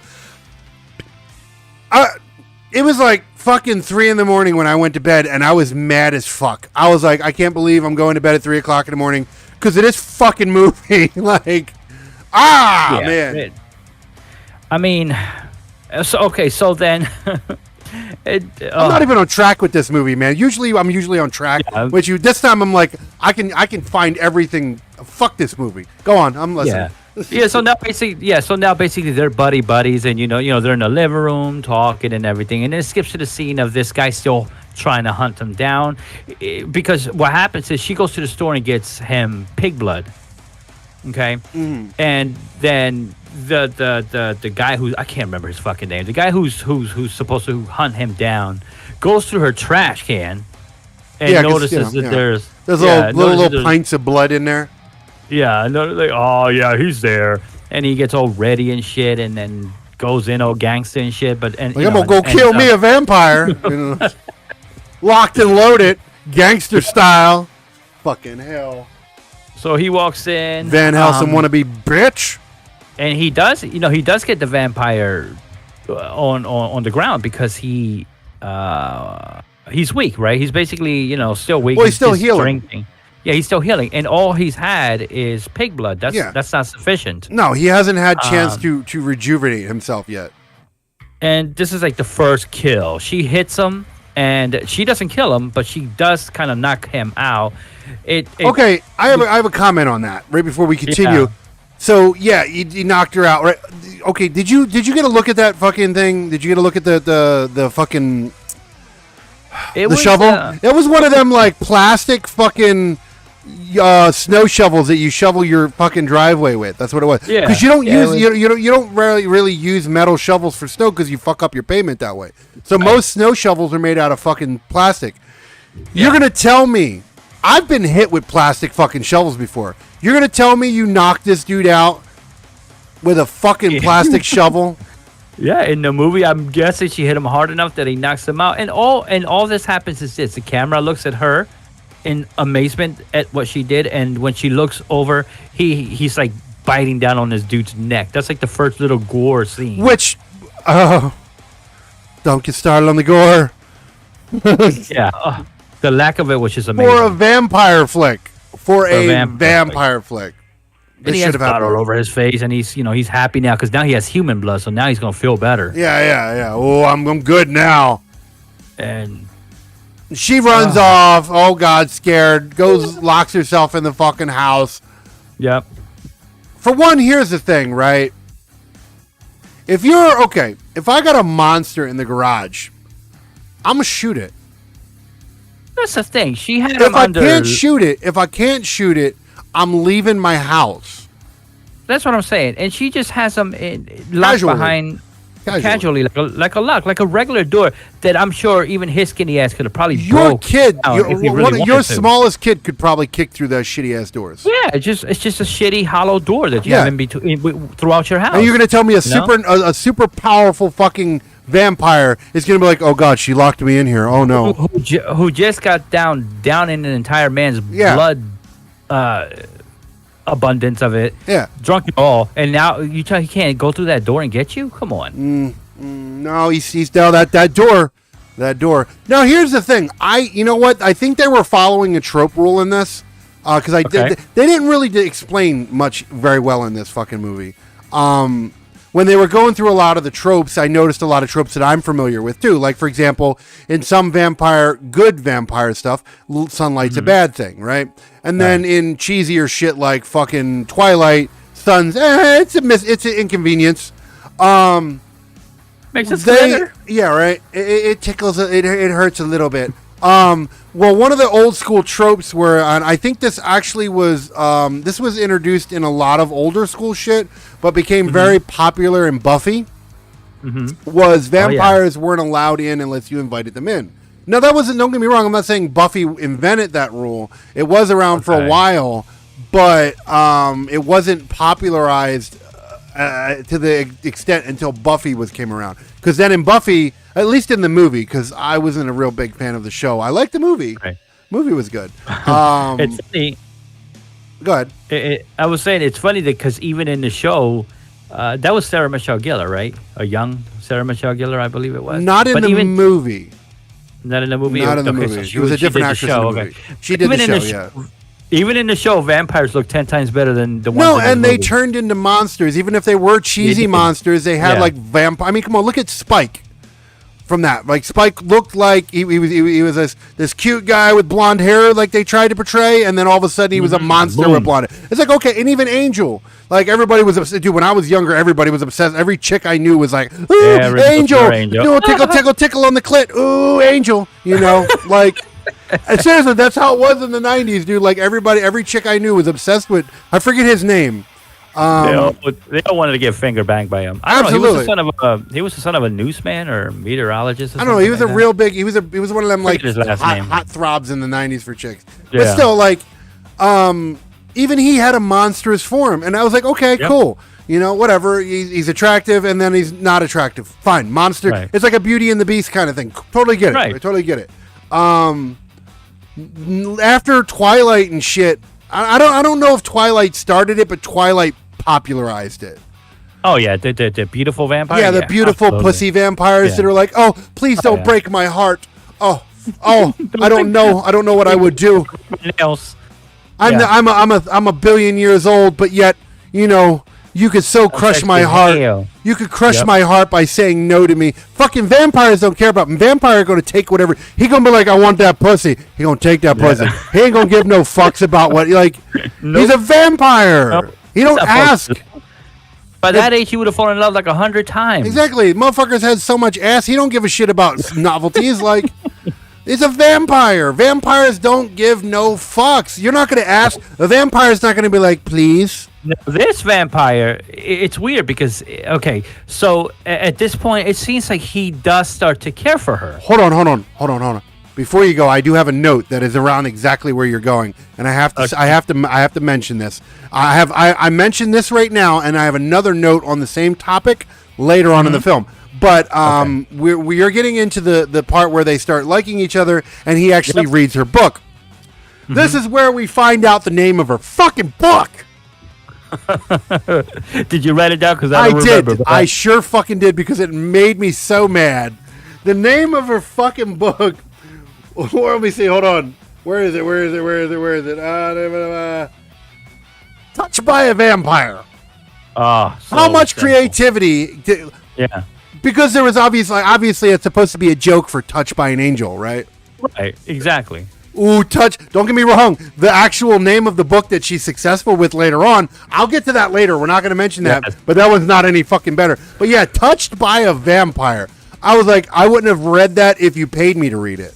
It was like fucking 3 a.m. when I went to bed, and I was mad as fuck. I was like, I can't believe I'm going to bed at 3 o'clock in the morning because of this fucking movie. Like, man. I mean, so then. I'm not even on track with this movie, man. I'm usually on track with you. This time I'm like, I can find everything. Fuck this movie. Go on, I'm listening. So now basically they're buddies, and you know they're in the living room talking and everything, and then it skips to the scene of this guy still trying to hunt him down, because what happens is she goes to the store and gets him pig blood. Okay, and then the guy who I can't remember his fucking name, the guy who's supposed to hunt him down, goes through her trash can and notices that there's little pints of blood in there. Yeah, and they're like, oh yeah, he's there, and he gets all ready and shit, and then goes in all gangster and shit. But I'm gonna go kill me a vampire, locked and loaded. Gangster style. Fucking hell. So he walks in. Van Helsing wannabe bitch. And he does, he does get the vampire on the ground because he's weak, right? He's basically, still weak. Well, he's still just healing. drinking. Yeah, he's still healing, and all he's had is pig blood. That's not sufficient. No, he hasn't had chance to rejuvenate himself yet. And this is like the first kill. She hits him, and she doesn't kill him, but she does kind of knock him out. Okay, I have a comment on that right before we continue. Yeah. So yeah, he knocked her out, right? Okay, did you get a look at that fucking thing? Did you get a look at the fucking shovel? It was one of them like plastic fucking snow shovels that you shovel your fucking driveway with. That's what it was. Yeah, because you don't you don't really use metal shovels for snow because you fuck up your pavement that way. So most snow shovels are made out of fucking plastic. You're gonna tell me I've been hit with plastic fucking shovels before. You're gonna tell me you knocked this dude out with a fucking plastic shovel? Yeah, in the movie, I'm guessing she hit him hard enough that he knocks him out. And all this happens is this: the camera looks at her in amazement at what she did, and when she looks over, he's like biting down on this dude's neck. That's like the first little gore scene. Which, don't get started on the gore. Yeah, the lack of it, which is amazing for a vampire flick. For a vampire flick. And he has blood all over his face, and he's happy now because now he has human blood, so now he's gonna feel better. Yeah. Oh, I'm good now. And she runs off. Oh God, scared. Goes, locks herself in the fucking house. Yep. For one, here's the thing, right? If I got a monster in the garage, I'm gonna shoot it. That's the thing. She had him if I can't shoot it, I'm leaving my house. That's what I'm saying. And she just has him locked behind casually like a regular door that I'm sure even his skinny ass could have probably broke. Your smallest kid could probably kick through those shitty ass doors. Yeah, it's just a shitty hollow door that you have in between throughout your house. And you're gonna tell me a super powerful fucking vampire is gonna be like, oh God, she locked me in here. Oh no. Who just got down in an entire man's blood abundance of it. Yeah. Drunk it all, and now you tell he can't go through that door and get you? Come on. No, he's down that door. That door. Now here's the thing. You know what? I think they were following a trope rule in this because they didn't really explain much very well in this fucking movie. When they were going through a lot of the tropes, I noticed a lot of tropes that I'm familiar with too. Like, for example, in some good vampire stuff, sunlight's a bad thing, right? And then in cheesier shit like fucking Twilight, sun's it's an inconvenience. Makes it better. Yeah, right. It tickles. It hurts a little bit. Well, one of the old school tropes were, and I think this actually was, this was introduced in a lot of older school shit, but became very popular in Buffy, was vampires weren't allowed in unless you invited them in. Now, that wasn't, don't get me wrong, I'm not saying Buffy invented that rule. It was around for a while, but it wasn't popularized to the extent until Buffy came around. Because then in Buffy, at least in the movie, because I wasn't a real big fan of the show. I liked the movie. Right. Movie was good. It's funny. Go ahead. I was saying it's funny because even in the show, that was Sarah Michelle Gellar, right? A young Sarah Michelle Gellar, I believe it was. Not in the movie. Not in the movie? Not in the movie. She was a different actress in the movie. She did the show, Even in the show, vampires look 10 times better than the ones No, and they turned into monsters. Even if they were cheesy monsters, they had like vampire. I mean, come on, look at Spike. From that, like Spike looked like he was this cute guy with blonde hair, like they tried to portray, and then all of a sudden he was a monster with blonde hair. It's like, okay, and even Angel, like everybody was obsessed. Dude, when I was younger, everybody was obsessed. Every chick I knew was like, ooh, Angel. Tickle on the clit, ooh, Angel. You know, like. Seriously, that's how it was in the 90s, dude. Like every chick I knew was obsessed with. I forget his name. They all wanted to get finger banged by him. Absolutely. He was the son of a newsman or meteorologist. Or I don't know. He was real big. He was one of them like hot throbs in the 90s for chicks. Yeah. But still, like, even he had a monstrous form, and I was like, okay, cool. You know, whatever. He's attractive, and then he's not attractive. Fine, monster. Right. It's like a Beauty and the Beast kind of thing. Totally get it. Right. I totally get it. after Twilight and shit, I don't know if Twilight started it, but Twilight popularized it. Oh yeah, the beautiful vampire. Yeah, the beautiful absolutely. pussy vampires that are like, oh, please don't break my heart. Oh, I don't know what I would do. Nails. I'm a billion years old, but yet, you could so crush my heart. You could crush my heart by saying no to me. Fucking vampires don't care about me. Vampire going to take whatever. He going to be like, I want that pussy. He going to take that pussy. He ain't going to give no fucks about what, like, he's a vampire. Nope. He don't ask. By that age, he would have fallen in love like 100 times. Exactly. Motherfuckers had so much ass, he don't give a shit about novelties. Like, it's a vampire. Vampires don't give no fucks. You're not going to ask. The vampire's not going to be like, please. No, this vampire, it's weird because, okay, so at this point, it seems like he does start to care for her. Hold on. Before you go, I do have a note that is around exactly where you're going, and I have to, okay. I have to mention this. I mentioned this right now, and I have another note on the same topic later on in the film. But we are getting into the part where they start liking each other, and he actually reads her book. This is where we find out the name of her fucking book. Did you write it down? Because I did. I sure fucking did because it made me so mad. The name of her fucking book. Let me see. Hold on. Where is it? Touched by a Vampire. Oh, so how much simple. Creativity? Yeah. Because there was obviously it's supposed to be a joke for Touched by an Angel, right? Right. Exactly. Ooh, don't get me wrong. The actual name of the book that she's successful with later on, I'll get to that later. We're not going to mention that, but that one's not any fucking better. But yeah, Touched by a Vampire. I was like, I wouldn't have read that if you paid me to read it.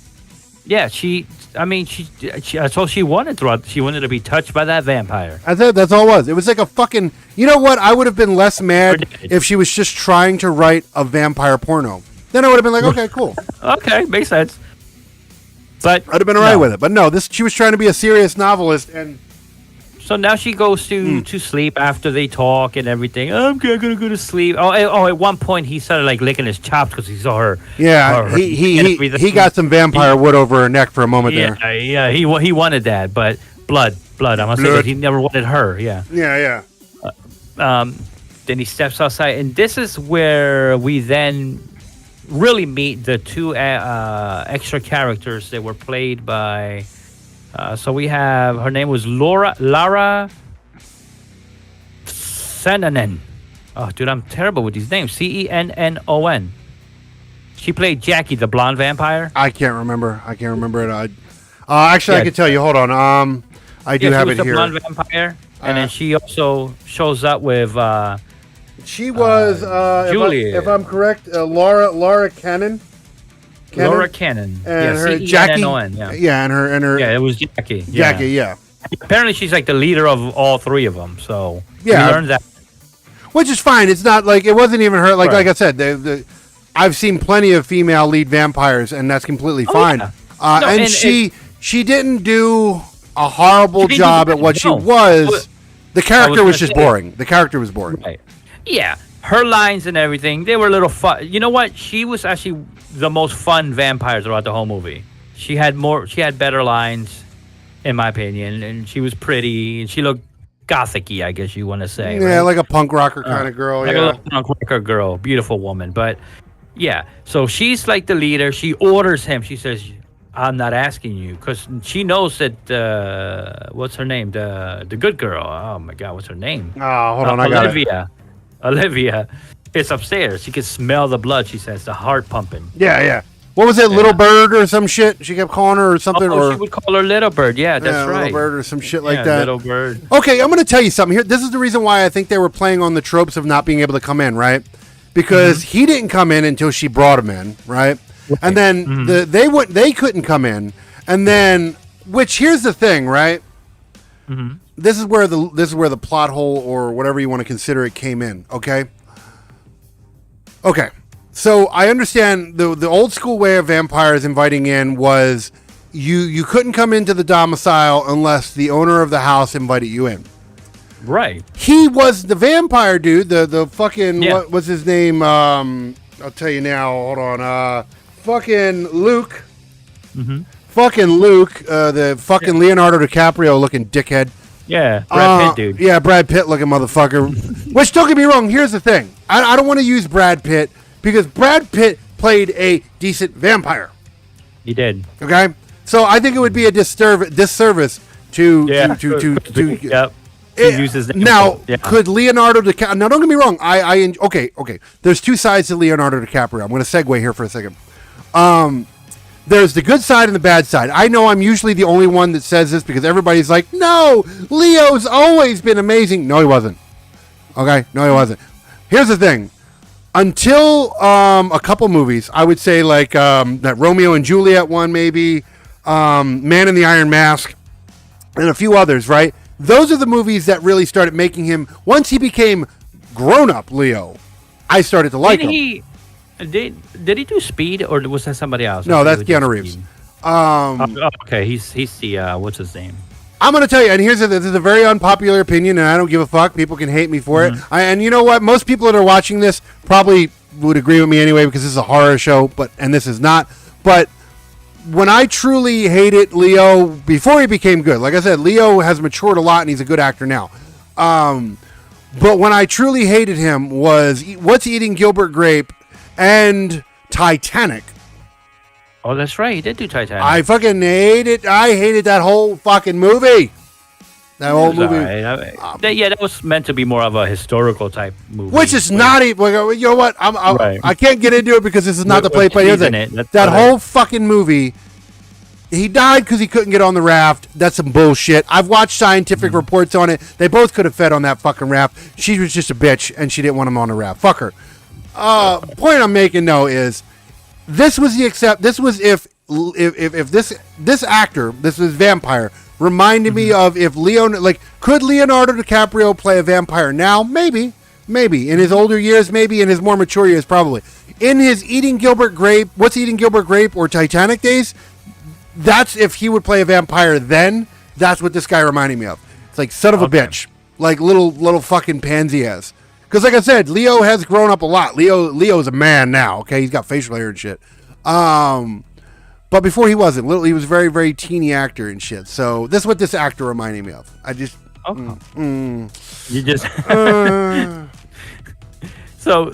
Yeah, she that's all she wanted throughout. She wanted to be touched by that vampire. That's all it was. It was like a fucking, you know what? I would have been less mad if she was just trying to write a vampire porno. Then I would have been like, okay, cool. Okay, makes sense. But I'd have been alright with it. But no, she was trying to be a serious novelist, and so now she goes to sleep after they talk and everything. I'm gonna go to sleep. Oh, at one point he started like licking his chops because he saw her. Yeah, he got some vampire wood over her neck for a moment there. Yeah, he wanted that, but blood. I must say that he never wanted her. Yeah. Yeah. Then he steps outside, and this is where we then really meet the two extra characters that were played by. So we have, her name was Lara Sennanen. Oh, dude, I'm terrible with these names. Cennon. She played Jackie, the blonde vampire. I can't remember it. Actually, I can tell you. Hold on. I do have it here. She was the blonde vampire, and then she also shows up with. She was Julia. If I'm correct, Laura Cannon. Laura Cannon. And her Jackie. Yeah, and her. Yeah, it was Jackie. Jackie, yeah. Apparently, she's like the leader of all three of them. So we learned that. Which is fine. It's not like it wasn't even her. Like I said, I've seen plenty of female lead vampires, and that's completely fine. Yeah. She didn't do a horrible job at what she was. The character was just boring. The character was boring. Right. Yeah, her lines and everything, they were a little fun. You know what? She was actually the most fun vampire throughout the whole movie. She had better lines, in my opinion, and she was pretty, and she looked gothic-y, I guess you want to say. Yeah, right? Like a punk rocker kind of girl. Like a little punk rocker girl. Beautiful woman. But, yeah, so she's like the leader. She orders him. She says, I'm not asking you, because she knows that, what's her name? The good girl. Oh, my God, what's her name? Oh, hold on, I got it. Olivia is upstairs. She can smell the blood, she says, the heart pumping. Yeah. What was it, Little Bird or some shit? She kept calling her or something? She would call her Little Bird. Yeah, that's right. Little Bird or some shit like that. Little Bird. Okay, I'm going to tell you something here. This is the reason why I think they were playing on the tropes of not being able to come in, right? Because he didn't come in until she brought him in, right? And then they couldn't come in. And then, which here's the thing, right? This is where the plot hole or whatever you want to consider it came in. Okay. So I understand the old school way of vampires inviting in was you couldn't come into the domicile unless the owner of the house invited you in. Right. He was the vampire dude. The fucking what was his name? I'll tell you now. Hold on. Fucking Luke. fucking Luke, the fucking Leonardo DiCaprio looking dickhead. Yeah, Brad Pitt, dude. Yeah, Brad Pitt looking motherfucker. Which, don't get me wrong, here's the thing. I don't want to use Brad Pitt because Brad Pitt played a decent vampire. He did. Okay? So I think it would be a disservice to Yep. Use his name. now, Yeah. could Leonardo DiCaprio... Now, don't get me wrong. Okay. There's two sides to Leonardo DiCaprio. I'm going to segue here for a second. There's the good side and the bad side. I know I'm usually the only one that says this because everybody's like, no, Leo's always been amazing. No, he wasn't. Okay? No, he wasn't. Here's the thing. Until a couple movies, I would say like that Romeo and Juliet one maybe, Man in the Iron Mask, and a few others, right? Those are the movies that really started making him, once he became grown-up Leo, I started to like him. Did he do Speed, or was that somebody else? No, that's Keanu Reeves. Okay, he's the what's his name? I'm going to tell you, and this is a very unpopular opinion, and I don't give a fuck. People can hate me for it. And you know what? Most people that are watching this probably would agree with me anyway because this is a horror show, and this is not. But when I truly hated Leo before he became good, like I said, Leo has matured a lot, and he's a good actor now. But when I truly hated him was What's Eating Gilbert Grape and Titanic. Oh, that's right. He did do Titanic. I fucking hated. I hated that whole fucking movie. That whole movie. Yeah, that was meant to be more of a historical type movie. Which is not even. You know what? I can't get into it because this is not the play. That whole fucking movie. He died because he couldn't get on the raft. That's some bullshit. I've watched scientific reports on it. They both could have fed on that fucking raft. She was just a bitch, and she didn't want him on the raft. Fuck her. Point I'm making though is this was if this actor, this is vampire, reminded me of if could Leonardo DiCaprio play a vampire now? Maybe in his older years, maybe in his more mature years, probably in his What's Eating Gilbert Grape or Titanic days. That's if he would play a vampire then. That's what this guy reminded me of. It's like son of a bitch, like little fucking pansy ass. Because like I said, Leo has grown up a lot. Leo's a man now. Okay, he's got facial hair and shit. But before he wasn't. He was a very, very teeny actor and shit. So this is what this actor reminded me of. I just. You just. So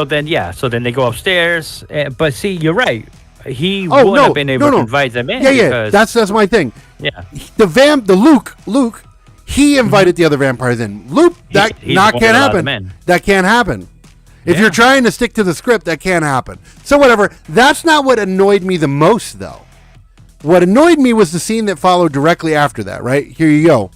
then they go upstairs. But see, you're right. He would have been able to invite them in. Yeah. That's my thing. Yeah. The Luke. He invited the other vampires in. Luke, that can't happen. That can't happen. If you're trying to stick to the script, that can't happen. So whatever. That's not what annoyed me the most, though. What annoyed me was the scene that followed directly after that. Right here, you go.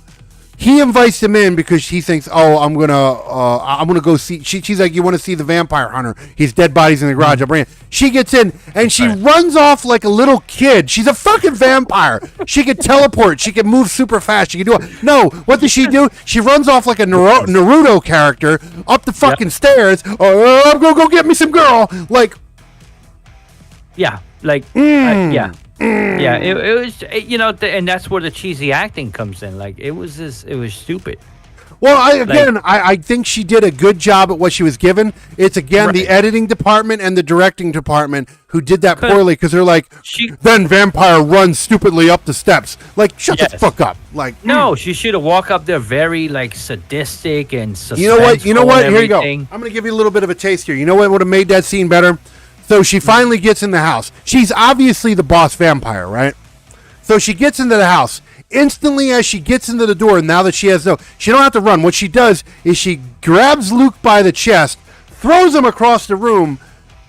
He invites them in because he thinks, "Oh, I'm gonna go see." She's like, "You want to see the vampire hunter? He's dead bodies in the garage." I'll bring it. She gets in and she runs off like a little kid. She's a fucking vampire. She could teleport. She could move super fast. She could do it. No, what does she do? She runs off like a Naruto character up the fucking stairs. Oh, I'm gonna go get me some girl. Like, yeah. Yeah, it was, and that's where the cheesy acting comes in. Like, it was stupid. Well, I think she did a good job at what she was given. It's, the editing department and the directing department who did that poorly because they're like, then vampire runs stupidly up the steps. Like, shut the fuck up. Like, no, she should have walked up there very, like, sadistic and suspenseful. You know what? Here you go. I'm going to give you a little bit of a taste here. You know what would have made that scene better? So she finally gets in the house. She's obviously the boss vampire, right? So she gets into the house. Instantly as she gets into the door, now that she don't have to run. What she does is she grabs Luke by the chest, throws him across the room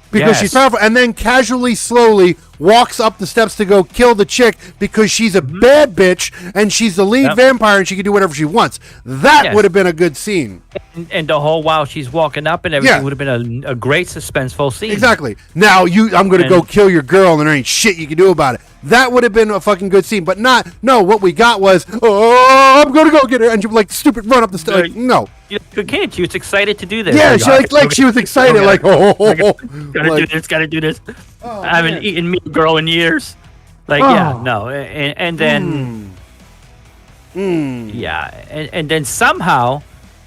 because she's powerful, and then casually, slowly walks up the steps to go kill the chick because she's a bad bitch and she's the lead vampire and she can do whatever she wants. That would have been a good scene. And the whole while she's walking up and everything would have been a great suspenseful scene. Exactly. Now I'm going to go kill your girl and there ain't shit you can do about it. That would have been a fucking good scene, but what we got was, I'm going to go get her, and you're like, stupid, run up the stairs. Like, no. You can't. She was excited to do this. Yeah, she was excited, gotta do this. I haven't eaten meat, girl, in years. Like, and then, and then somehow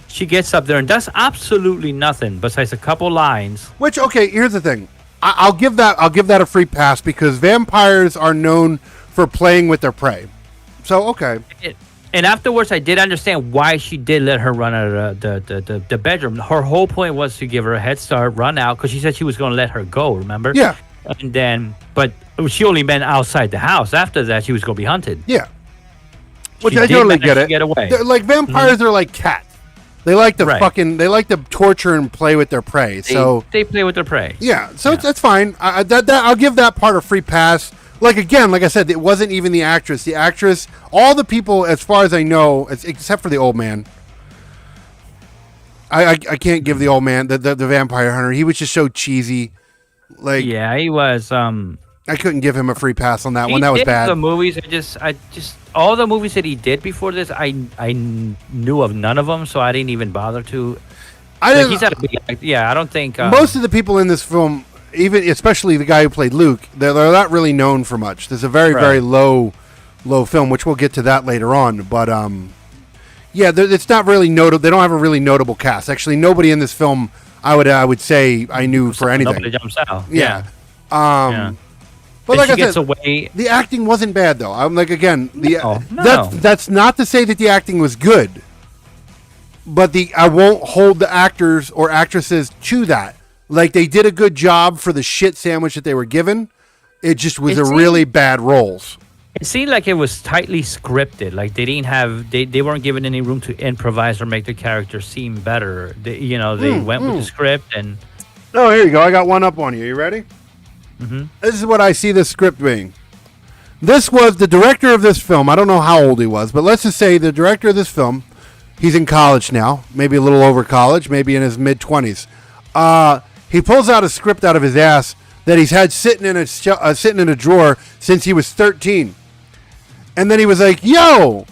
she gets up there and does absolutely nothing besides a couple lines. Which, okay, here's the thing. I'll give that a free pass because vampires are known for playing with their prey. So okay. And afterwards, I did understand why she did let her run out of the bedroom. Her whole point was to give her a head start, run out, because she said she was going to let her go, remember? Yeah. And then, but she only meant outside the house. After that, she was going to be hunted. Yeah. Which She I did totally manage get to it. get away. They're like vampires are like cats. They like to Right. they like to torture and play with their prey. They play with their prey. Yeah, so that's fine. I'll give that part a free pass. Like again, like I said, it wasn't even the actress. The actress, all the people, as far as I know, except for the old man. I can't give the old man the vampire hunter. He was just so cheesy. Like Yeah, he was. I couldn't give him a free pass on that He one. That was did bad. The movies, I just all the movies that he did before this, I knew of none of them, so I didn't even bother to. He's had a big, I don't think most of the people in this film, even especially the guy who played Luke, they're not really known for much. There's a very low film, which we'll get to that later on. But it's not really notable. They don't have a really notable cast. Actually, nobody in this film I would say I knew for anything. Nobody jumps out. Yeah. But And like she I gets said, away. the acting wasn't bad though. I'm like again, No. that's not to say that the acting was good. But I won't hold the actors or actresses to that. Like they did a good job for the shit sandwich that they were given. It just was really bad roles. It seemed like it was tightly scripted. Like they didn't have, they weren't given any room to improvise or make the characters seem better. They went with the script and. Oh, here you go. I got one up on you. You ready? Mm-hmm. This is what I see the script being. This was the director of this film. I don't know how old he was, but let's just say the director of this film. He's in college now, maybe a little over college, maybe in his mid-20s. He pulls out a script out of his ass that he's had sitting in a drawer since he was 13. And then he was like, yo,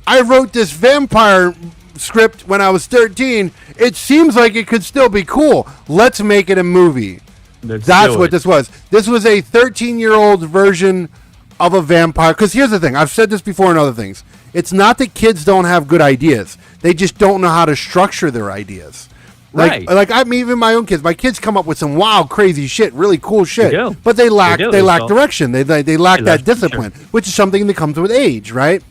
I wrote this vampire script when I was 13. It seems like it could still be cool. Let's make it a movie. That's what this was. This was a 13-year-old version of a vampire. Because here's the thing. I've said this before in other things. It's not that kids don't have good ideas. They just don't know how to structure their ideas. Like I mean, even my own kids. My kids come up with some wild, crazy shit, really cool shit. They do. But they lack direction. They lack that discipline, which is something that comes with age, right?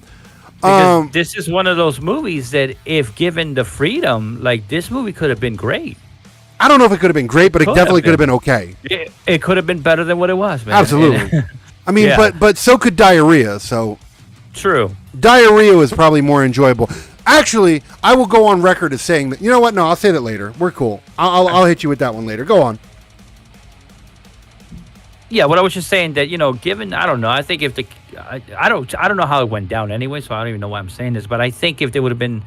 Because this is one of those movies that, if given the freedom, like this movie could have been great. I don't know if it could have been great, but it definitely could have been okay. It could have been better than what it was, man. Absolutely. I mean, but so could Diarrhea. So true. Diarrhea was probably more enjoyable. Actually, I will go on record as saying that. You know what? No, I'll say that later. We're cool. I'll hit you with that one later. Go on. Yeah, what I was just saying that, given, I don't know. I think if I don't know how it went down anyway, so I don't even know why I'm saying this. But I think if they would have been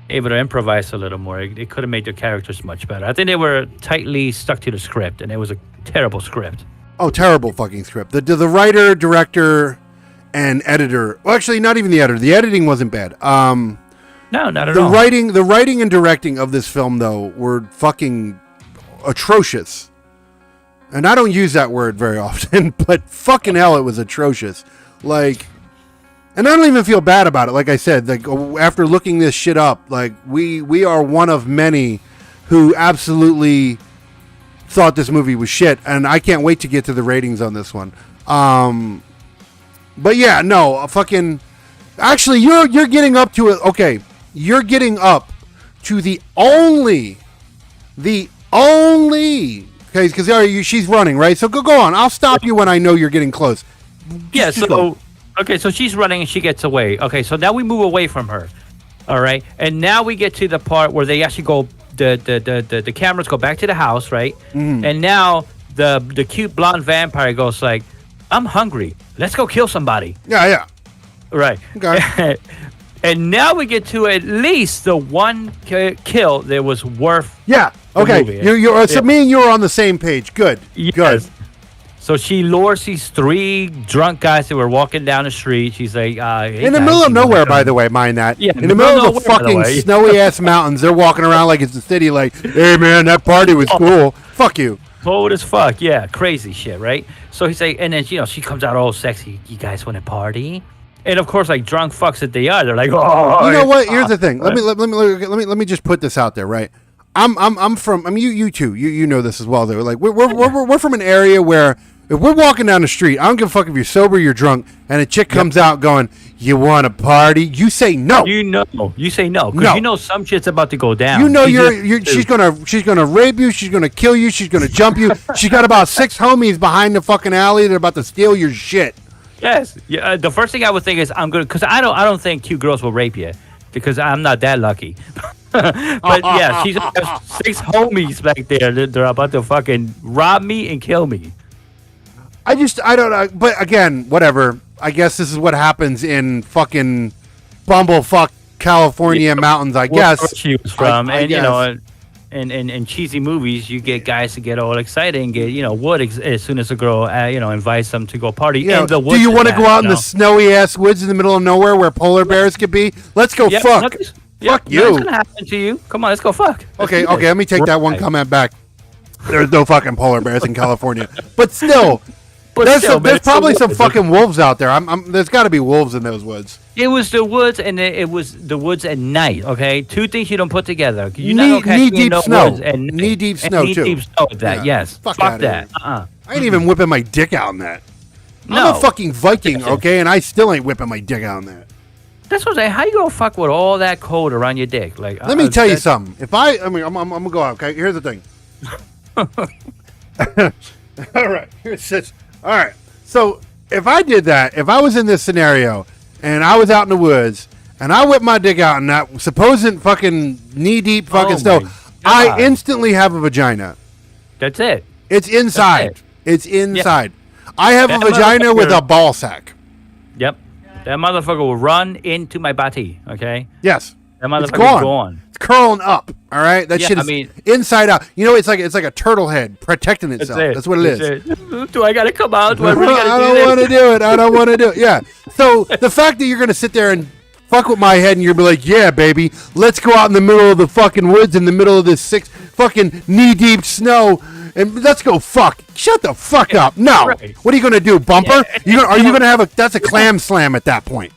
able to improvise a little more, it could have made the characters much better. I think they were tightly stuck to the script, and it was a terrible script. Oh, terrible fucking script. The writer, director, and editor. Well, actually, not even the editor. The editing wasn't bad. No, not at all. The writing and directing of this film, though, were fucking atrocious. And I don't use that word very often, but fucking hell, it was atrocious. Like, and I don't even feel bad about it. Like I said, like after looking this shit up, like we are one of many who absolutely thought this movie was shit, and I can't wait to get to the ratings on this one. But yeah, no, fucking. Actually, you're getting up to it. Okay, you're getting up to the only. Okay, because she's running, right? So go on. I'll stop you when I know you're getting close. Yeah. So she's running and she gets away. Okay, so now we move away from her. All right, and now we get to the part where they actually go. The cameras go back to the house, right? Mm. And now the cute blonde vampire goes like, "I'm hungry. Let's go kill somebody." Yeah. Right. Okay. And now we get to at least the one kill that was worth. Yeah. Okay. So me and you are on the same page. Good. Yes. Good. So she lures these 3 drunk guys that were walking down the street. She's like, hey in the middle of nowhere, by the way, mind that. Yeah, in the middle of the fucking snowy ass mountains, they're walking around like it's the city. Like, hey man, that party was cool. Fuck you. Cold as fuck. Yeah, crazy shit, right? So he's like, and then she comes out all sexy. You guys want to party? And of course, like drunk fucks that they are, they're like, oh. You know what? Here's the thing. Let me just put this out there, right? I'm from. I mean, you too. You know this as well. Though, like we're from an area where If we're walking down the street, I don't give a fuck if you're sober or you're drunk, and a chick comes out going, "You want to party?" You say no. You say no because you know some shit's about to go down. You know she's gonna rape you. She's gonna kill you. She's gonna jump you. She's got about 6 homies behind the fucking alley. They're about to steal your shit. Yes. Yeah. The first thing I would think is I'm gonna because I don't think cute girls will rape you because I'm not that lucky. But yeah, she's got 6 homies back there. They're about to fucking rob me and kill me. I don't know. But again, whatever. I guess this is what happens in fucking bumblefuck California mountains, I guess. Where she was from. I and, guess. you know, in cheesy movies, you get guys to get all excited and get, wood as soon as a girl, invites them to go party. Yeah. In the woods Do you want to go out in know? the snowy-ass woods in the middle of nowhere where polar bears could be? Let's go fuck. Fuck you. What's going to happen to you? Come on, let's go fuck. Okay, let me take that one comment back. There's no fucking polar bears in California. But still... There's probably some fucking wolves out there. There's got to be wolves in those woods. It was the woods, and it was the woods at night. Okay, 2 things you don't put together. You're knee-deep snow. And knee-deep snow too. Knee-deep snow with that. Yeah. Yes. Fuck that. I ain't even whipping my dick out on that. No. I'm a fucking Viking, okay, and I still ain't whipping my dick out on that. That's what I'm saying. How you gonna fuck with all that cold around your dick? Like, let me tell you something. I'm gonna go out. Okay, here's the thing. All right, here's this. All right. So if I did that, if I was in this scenario and I was out in the woods and I whipped my dick out in that supposed fucking knee-deep fucking snow, I instantly have a vagina. That's it. It's inside. It's inside. Yeah. I have a vagina with a ball sack. Yep. That motherfucker will run into my body, okay? Yes. That motherfucker's gone. It's curling up, all right? That shit is inside out. It's like a turtle head protecting itself. That's what it is. Do I got to come out? Do I really gotta I don't want to do it. I don't want to do it. Yeah. So the fact that you're going to sit there and fuck with my head and you're be like, yeah, baby, let's go out in the middle of the fucking woods in the middle of this 6 fucking knee-deep snow and let's go fuck. Shut the fuck up. No. Right. What are you going to do, bumper? Yeah. Are you going to have that's a clam slam at that point.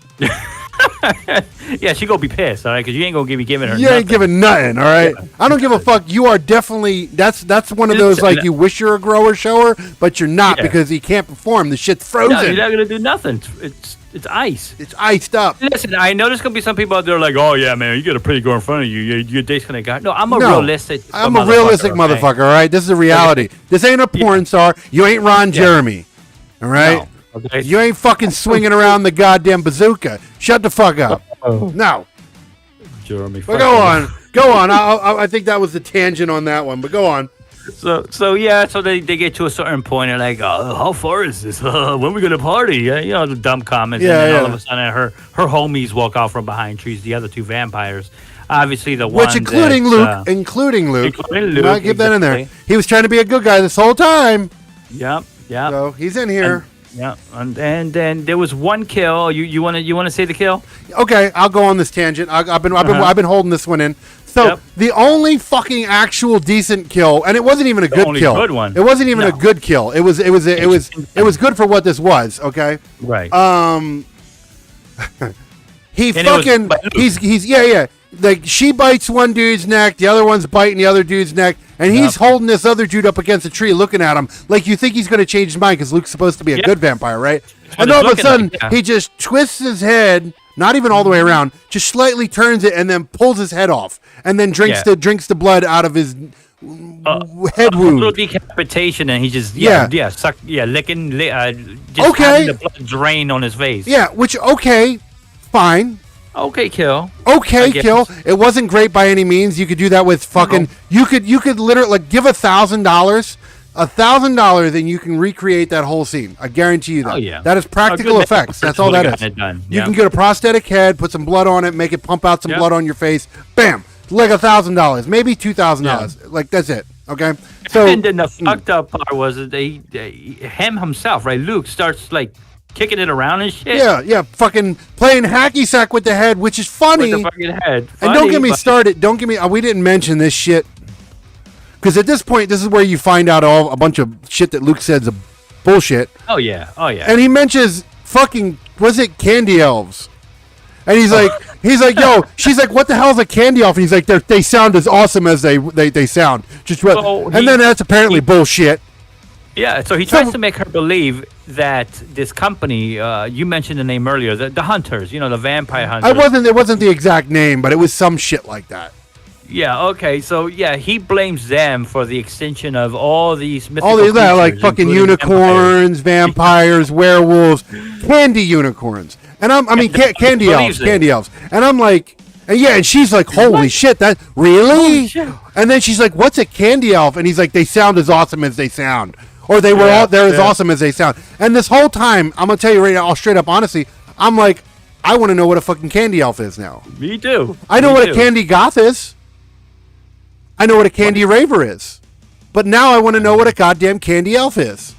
Yeah, she gonna be pissed, all right, because you ain't gonna be giving her. You ain't giving nothing, all right. Yeah. I don't give a fuck. You are definitely that's one of those like you wish you're a grower shower, but you're not because you can't perform. The shit's frozen. No, you're not gonna do nothing. It's ice. It's iced up. Listen, I know there's gonna be some people out there like, oh yeah, man, you got a pretty girl in front of you. Your date's gonna go. No, I'm a realistic. I'm a realistic motherfucker. All right, this is a reality. This ain't a porn star. You ain't Ron Jeremy. All right. No. Okay. You ain't fucking swinging around the goddamn bazooka. Shut the fuck up. No. Jeremy. But go on. I think that was the tangent on that one. But go on. So yeah. So they get to a certain point and like, oh, how far is this? When are we gonna party? The dumb comments. Yeah, and then all of a sudden, her homies walk out from behind trees. The other 2 vampires. Obviously, the one including Luke. I'll give that in there. He was trying to be a good guy this whole time. Yep. So he's in here. Yeah, and then there was one kill. You want to say the kill? Okay, I'll go on this tangent. I've been holding this one in. So the only fucking actual decent kill, and it wasn't even a good kill. Good one. It wasn't even a good kill. It was good for what this was. Okay. Right. He's like she bites one dude's neck, the other one's biting the other dude's neck, and he's holding this other dude up against a tree looking at him like you think he's going to change his mind because Luke's supposed to be a good vampire, right? And all of a sudden he just twists his head, not even all the way around, just slightly turns it and then pulls his head off and then drinks the blood out of his head wound. A little decapitation, and he just licking, just having the blood drain on his face. Yeah, which fine. Okay, kill. Kill. It wasn't great by any means. You could do that with fucking. No. You could literally like give $1,000, $1,000, and you can recreate that whole scene. I guarantee you that. Oh yeah. That is practical effects. That's all that is. You can get a prosthetic head, put some blood on it, make it pump out some blood on your face. Bam, like $1,000, maybe $2,000. Like that's it. Okay. So and then the fucked up part was that him himself, right? Luke starts like kicking it around and shit. Yeah, fucking playing hacky sack with the head, which is funny. With the fucking head. And don't get me started. We didn't mention this shit. Because at this point, this is where you find out a bunch of shit that Luke said's a bullshit. Oh, yeah. And he mentions fucking, was it candy elves? And he's like, yo, she's like, what the hell is a candy elf? And he's like, they sound as awesome as they sound. Then that's apparently bullshit. Yeah, so he tries to make her believe that this company, you mentioned the name earlier, the hunters, the vampire hunters. It wasn't the exact name, but it was some shit like that. Yeah, okay, so yeah, he blames them for the extinction of all these mythical All these creatures, like fucking including unicorns, vampires, werewolves, candy unicorns, and candy elves, and I'm like, and she's like, holy shit, that really? Shit. And then she's like, what's a candy elf? And he's like, they sound as awesome as they sound, or they're as awesome as they sound. And this whole time, I'm gonna tell you right now, straight up, honestly, I'm like, I want to know what a fucking candy elf is now. Me too. I know what a candy goth is. I know what a candy raver is. But now I want to know what a goddamn candy elf is.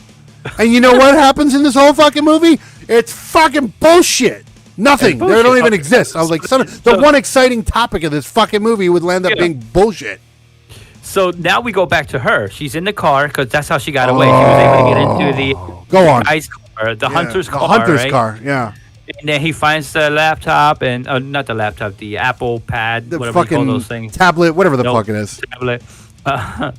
And you know what happens in this whole fucking movie? It's fucking bullshit. Nothing. They don't even exist. I was like, the one exciting topic of this fucking movie would end up being bullshit. So now we go back to her. She's in the car because that's how she got away. She was able to get into the guy's car, the hunter's car. The hunter's right? car, yeah. And then he finds the laptop and not the laptop, the Apple Pad, the whatever you fucking call those things. Tablet, whatever the fuck it is. Tablet,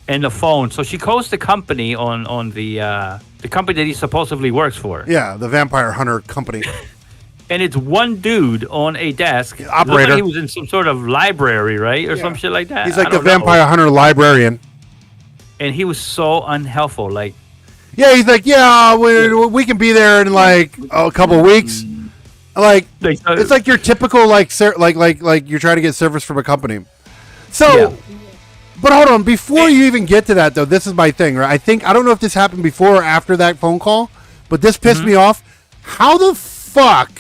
and the phone. So she calls the company on the company that he supposedly works for. Yeah, the vampire hunter company. And it's one dude on a desk. Operator. Like he was in some sort of library, right, or some shit like that. He's like the vampire hunter librarian. And he was so unhelpful, like. Yeah, he's like, we can be there in like a couple weeks. Like it's like your typical like you're trying to get service from a company. So, but hold on, before you even get to that though, this is my thing, right? I don't know if this happened before or after that phone call, but this pissed me off. How the fuck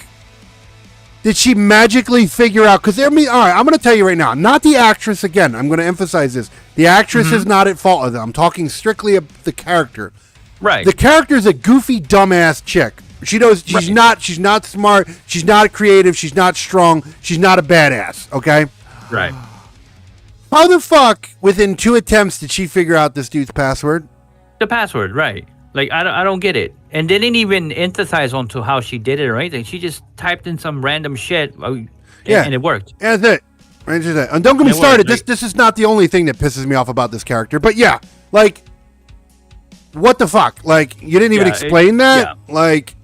did she magically figure out? Because all right, I'm going to tell you right now, not the actress again. I'm going to emphasize this: the actress is not at fault of it. I'm talking strictly of the character. Right. The character is a goofy, dumbass chick. She knows she's not smart, she's not creative, she's not strong, she's not a badass, okay? Right. How the fuck, within 2 attempts, did she figure out this dude's password? The password, right. Like, I don't get it. And they didn't even emphasize onto how she did it or anything. She just typed in some random shit, and it worked. Yeah, that's it. And don't get me started, this is not the only thing that pisses me off about this character, but yeah, like, what the fuck? Like, you didn't even explain that? Yeah. Like...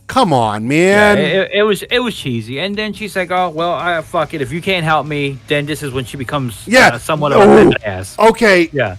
Come on, man. Yeah, it was cheesy. And then she's like, oh, well, fuck it. If you can't help me, then this is when she becomes somewhat of a badass. Okay. Yeah.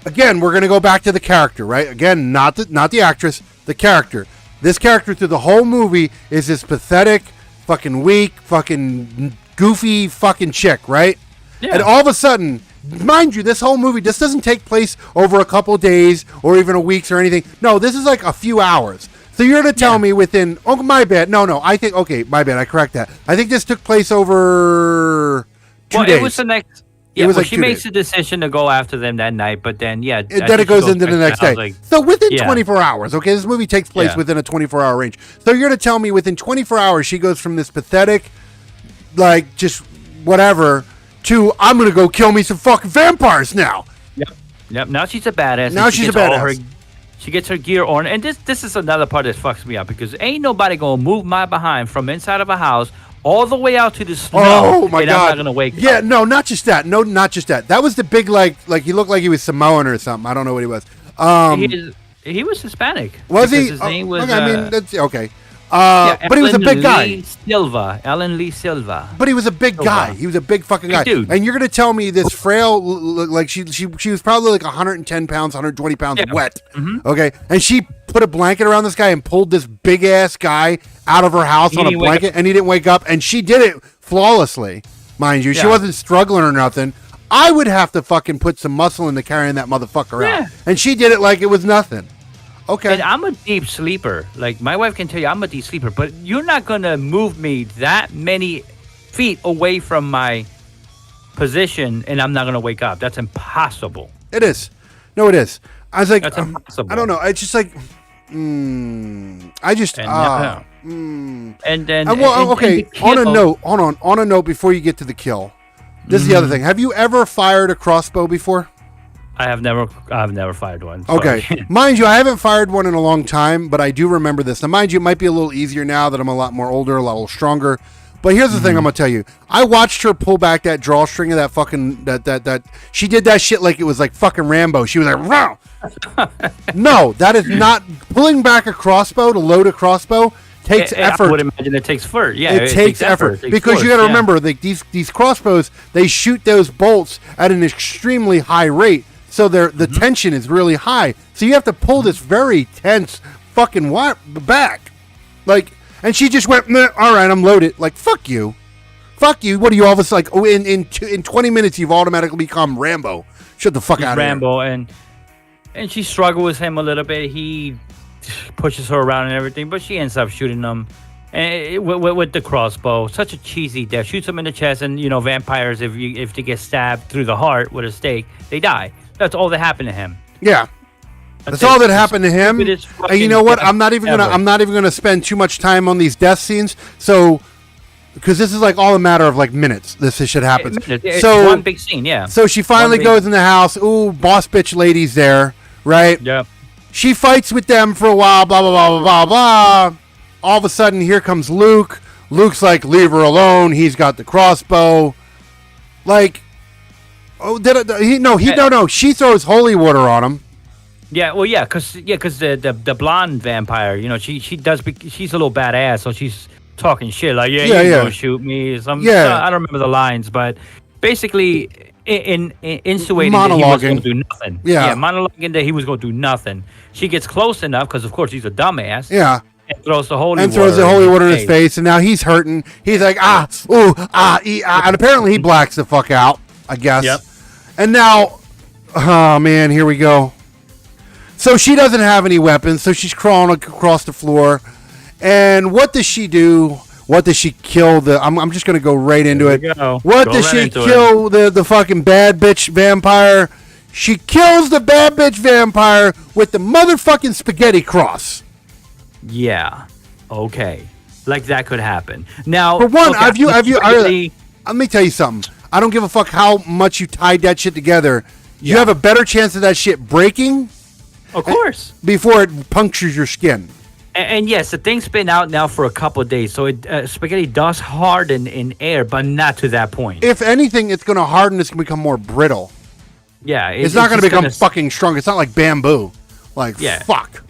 Again, we're going to go back to the character, right? Again, not the actress, the character. This character through the whole movie is this pathetic, fucking weak, fucking goofy fucking chick, right? Yeah. And all of a sudden, mind you, this whole movie, this doesn't take place over a couple days or even a week or anything. No, this is like a few hours. So you're going to tell me within... Oh, my bad. No. I think... Okay, my bad. I correct that. I think this took place over 2 days. It was the next... Yeah, she makes the decision to go after them that night, but then, then it goes into the next day. Like, so within 24 hours, okay? This movie takes place within a 24-hour range. So you're going to tell me within 24 hours, she goes from this pathetic, like, just whatever, to I'm going to go kill me some fucking vampires now. Yep. Now she's a badass. Now she's a badass. She gets her gear on, and this is another part that fucks me up because ain't nobody gonna move my behind from inside of a house all the way out to the snow. Oh my God! I'm not gonna wake up. Yeah, no, not just that. No, not just that. That was the big like he looked like he was Samoan or something. I don't know what he was. He was Hispanic. Was he? His name was. Okay, I mean, that's okay. But he was a big guy. Alan Lee Silva. But he was a big guy. He was a big fucking guy. Dude. And you're gonna tell me this frail, like she was probably like 110 pounds, 120 pounds wet. Mm-hmm. Okay, and she put a blanket around this guy and pulled this big ass guy out of her house on a blanket, and he didn't wake up. And she did it flawlessly, mind you. Yeah. She wasn't struggling or nothing. I would have to fucking put some muscle into carrying that motherfucker out, and she did it like it was nothing. Okay. And I'm a deep sleeper. Like, my wife can tell you I'm a deep sleeper, but you're not going to move me that many feet away from my position, and I'm not going to wake up. That's impossible. It is. No, it is. I was like, that's impossible. I don't know. It's just like, I just, and then, okay. On a note, before you get to the kill, this is the other thing. Have you ever fired a crossbow before? I've never fired one. Okay. Mind you, I haven't fired one in a long time, but I do remember this. Now, mind you, it might be a little easier now that I'm a lot more older, a little stronger. But here's the thing I'm going to tell you. I watched her pull back that drawstring of that fucking, that she did that shit like it was like fucking Rambo. She was like, wow. No, that is not pulling back a crossbow to load a crossbow takes effort. I would imagine it takes effort. Yeah, it takes effort. It takes because force, you got to remember these crossbows, they shoot those bolts at an extremely high rate, so the tension is really high. So you have to pull this very tense fucking back, like. And she just went, all right, I'm loaded. Like, fuck you. Fuck you. What are you all of a sudden, like, oh, in 20 minutes, you've automatically become Rambo. Shut the fuck out of here. Rambo, and she struggles with him a little bit. He pushes her around and everything, but she ends up shooting him and with the crossbow. Such a cheesy death. Shoots him in the chest, and, vampires, if they get stabbed through the heart with a stake, they die. That's all that happened to him. Yeah. That's all that happened to him. And you know what? I'm not even gonna spend too much time on these death scenes. So, because this is like all a matter of like minutes. This shit happens. It's one big scene, yeah. So she finally goes in the house. Ooh, boss bitch lady's there, right? Yeah. She fights with them for a while. Blah blah blah blah blah blah. All of a sudden, here comes Luke. Luke's like, leave her alone. He's got the crossbow. Like, oh, no. She throws holy water on him. Yeah, well, because the blonde vampire, she's a little badass, so she's talking shit like, you're gonna shoot me. I don't remember the lines, but basically, insinuating that he was gonna do nothing. Yeah, monologuing that he was gonna do nothing. She gets close enough because, of course, he's a dumbass. Yeah. And throws the holy water in his face, and now he's hurting. He's like, and apparently he blacks the fuck out, I guess. Yep. And now, oh man, here we go. So she doesn't have any weapons, so she's crawling across the floor. And what does she do? What does she kill? I'm just going to go right into it. What does she kill the fucking bad bitch vampire? She kills the bad bitch vampire with the motherfucking spaghetti cross. Yeah. Okay. Like that could happen. Now, for one, let me tell you something. I don't give a fuck how much you tied that shit together. You have a better chance of that shit breaking. Of course. Before it punctures your skin. And yes, the thing's been out now for a couple of days, so spaghetti does harden in air, but not to that point. If anything, it's going to harden. It's going to become more brittle. Yeah. It's not going to become fucking strong. It's not like bamboo. Like, fuck.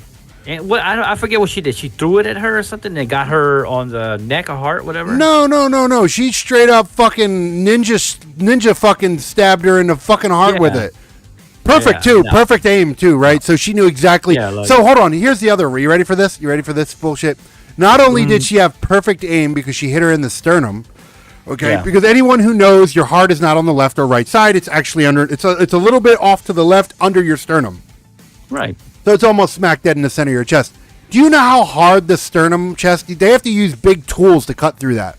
And I forget what she did. She threw it at her or something and got her on the neck or heart, whatever? No. She straight up fucking ninja fucking stabbed her in the fucking heart with it. Perfect, too. No. Perfect aim, too, right? So she knew exactly. Yeah, so hold on. Here's the other. Are you ready for this? You ready for this bullshit? Not only did she have perfect aim because she hit her in the sternum, okay? Yeah. Because anyone who knows your heart is not on the left or right side. It's actually under. It's a little bit off to the left under your sternum. Right. So it's almost smack dead in the center of your chest. Do you know how hard the sternum chest? They have to use big tools to cut through that.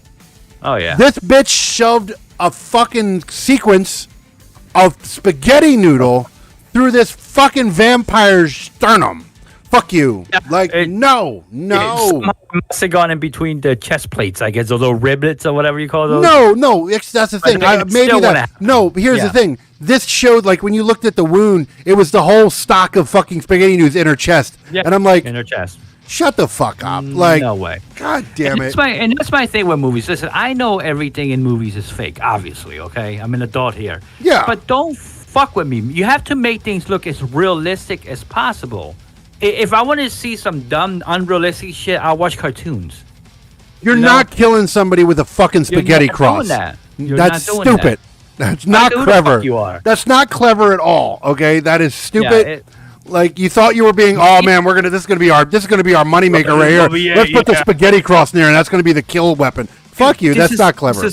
Oh, yeah. This bitch shoved a fucking sequence of spaghetti noodle through this fucking vampire's sternum. Fuck you. No. It must have gone in between the chest plates, I guess, those little riblets or whatever you call those. No. That's the thing. Here's the thing. This showed, like, when you looked at the wound, it was the whole stock of fucking spaghetti noodles in her chest. Yep. And I'm like, in her chest. Shut the fuck up. Like, no way. God damn it. And that's my thing with movies. Listen, I know everything in movies is fake, obviously, okay? I'm an adult here. Yeah. But don't fuck with me. You have to make things look as realistic as possible. If I want to see some dumb, unrealistic shit, I'll watch cartoons. You're not killing somebody with a fucking spaghetti cross. That's stupid. That's not clever. You are. That's not clever at all. Okay, that is stupid. Like you thought you were being. Oh man, this is gonna be our moneymaker right here. Let's put the spaghetti cross in there, and that's gonna be the kill weapon. Fuck you. That's not clever.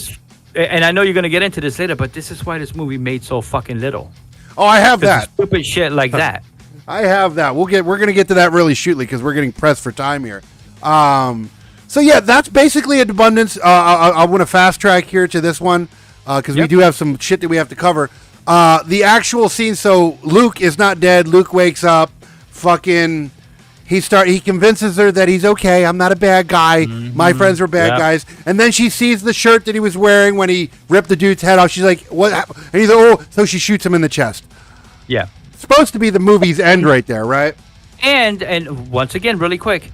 And I know you're gonna get into this later, but this is why this movie made so fucking little. Oh, I have that. Stupid shit like that. I have that. We're gonna get to that really shortly because we're getting pressed for time here. So yeah, that's basically an abundance. I want to fast track here to this one because we do have some shit that we have to cover. The actual scene. So Luke is not dead. Luke wakes up. Fucking. He convinces her that he's okay. I'm not a bad guy. Mm-hmm. My friends were bad guys. And then she sees the shirt that he was wearing when he ripped the dude's head off. She's like, "What happened?" And he's like, "Oh!" So she shoots him in the chest. Yeah. Supposed to be the movie's end right there, right? And once again, really quick,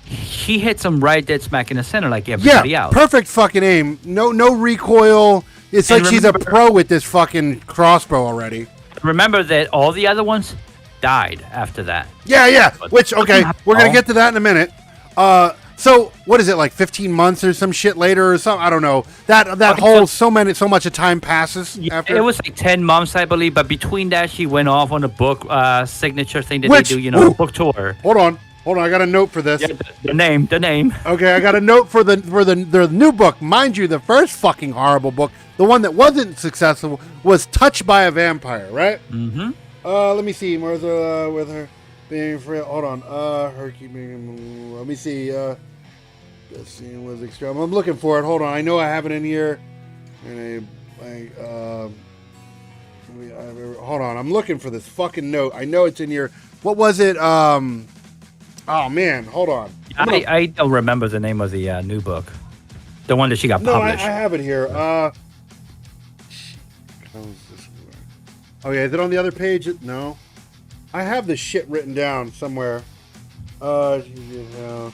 he hits him right dead smack in the center like everybody else. Perfect fucking aim. No recoil. It's like she's a pro with this fucking crossbow already. Remember that all the other ones, died after that. Yeah. Which, okay, we're going to Oh. get to that in a minute. So what is it, like 15 months or some shit later or something? I don't know. That Okay, whole so much of time passes after. It was like 10 months, I believe, but between that, she went off on a book signature thing that Which- they do, you know, ooh. book tour. Hold on. I got a note for this. Yeah, the name. Okay, I got a note for the new book. Mind you, the first fucking horrible book, the one that wasn't successful, was Touched by a Vampire, right? Mm-hmm. Let me see. Where's with her being free? Hold on. Her keeping. Let me see. This scene was extreme. I'm looking for it. Hold on. I know I have it in here. Hold on. I'm looking for this fucking note. I know it's in here. What was it? Oh man, hold on. I don't remember the name of the new book. The one that she got No, I published. have it here. Oh yeah, is it on the other page? No. I have this shit written down somewhere. Completely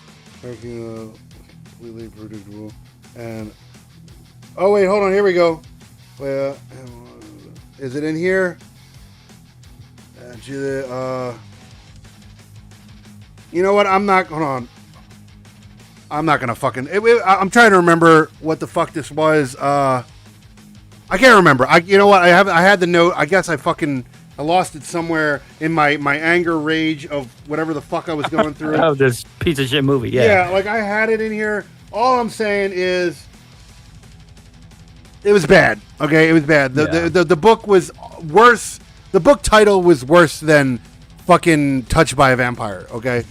predictable. And oh wait, hold on. Here we go. Well, is it in here? You know what? I'm not. Hold on. I'm not gonna fucking. I'm trying to remember what the fuck this was. I can't remember. You know what? I had the note. I guess I lost it somewhere in my anger rage of whatever the fuck I was going through. Oh, this piece of shit movie. Yeah, like I had it in here. All I'm saying is, it was bad. Okay, it was bad. The book was worse. The book title was worse than fucking Touched by a Vampire. Okay.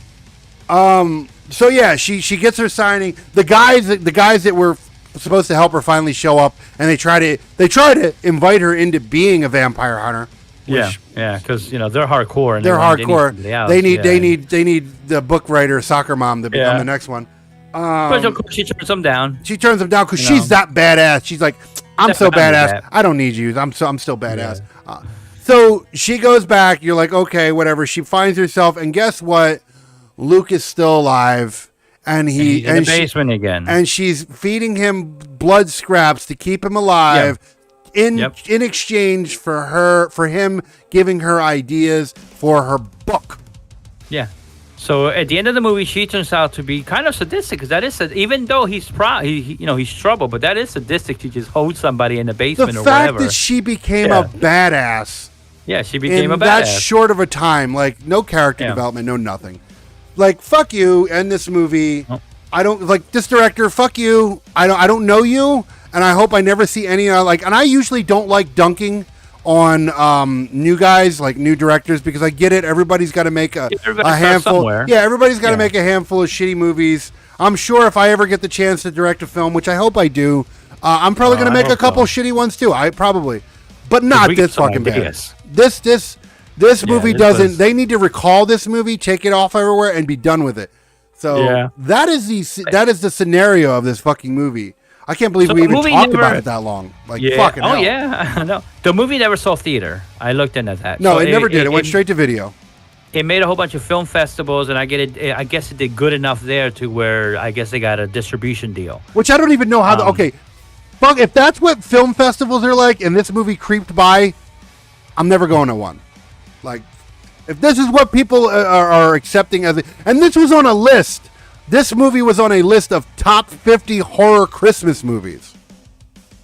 So yeah, she gets her signing. The guys that were supposed to help her finally show up, and they try to invite her into being a vampire hunter. Yeah, because they're hardcore. And They're hardcore. They need the book writer, soccer mom, to become the next one. But of course, she turns them down. She turns them down because she's that badass. She's like, I'm so badass. That. I don't need you. I'm still badass. Yeah. So she goes back. You're like, okay, whatever. She finds herself, and guess what? Luke is still alive, and he's in the basement again. And she's feeding him blood scraps to keep him alive. In exchange for him giving her ideas for her book. Yeah. So at the end of the movie, she turns out to be kind of sadistic because that is even though he's he's trouble, but that is sadistic to just hold somebody in the basement or whatever. The fact that she became a badass. Yeah, she became a badass. That short of a time, like no character development, no nothing. Like fuck you, end this movie. Oh. I don't like this director. Fuck you. I don't know you. And I hope I never see any and I usually don't like dunking on new guys, like new directors, because I get it. Everybody's got to make a handful. Somewhere. Yeah, everybody's got to make a handful of shitty movies. I'm sure if I ever get the chance to direct a film, which I hope I do, I'm probably going to make a couple shitty ones too. But not this fucking bad. This movie doesn't. They need to recall this movie, take it off everywhere, and be done with it. So that is the scenario of this fucking movie. I can't believe we even talked about it that long. Fucking hell. Yeah. No. The movie never saw theater. I looked into that. No, it never did. It went straight to video. It made a whole bunch of film festivals, and I guess it did good enough there to where I guess they got a distribution deal. Which I don't even know how. Fuck, if that's what film festivals are like, and this movie creeped by, I'm never going to one. Like, if this is what people are accepting as, and this was on a list. This movie was on a list of top 50 horror Christmas movies.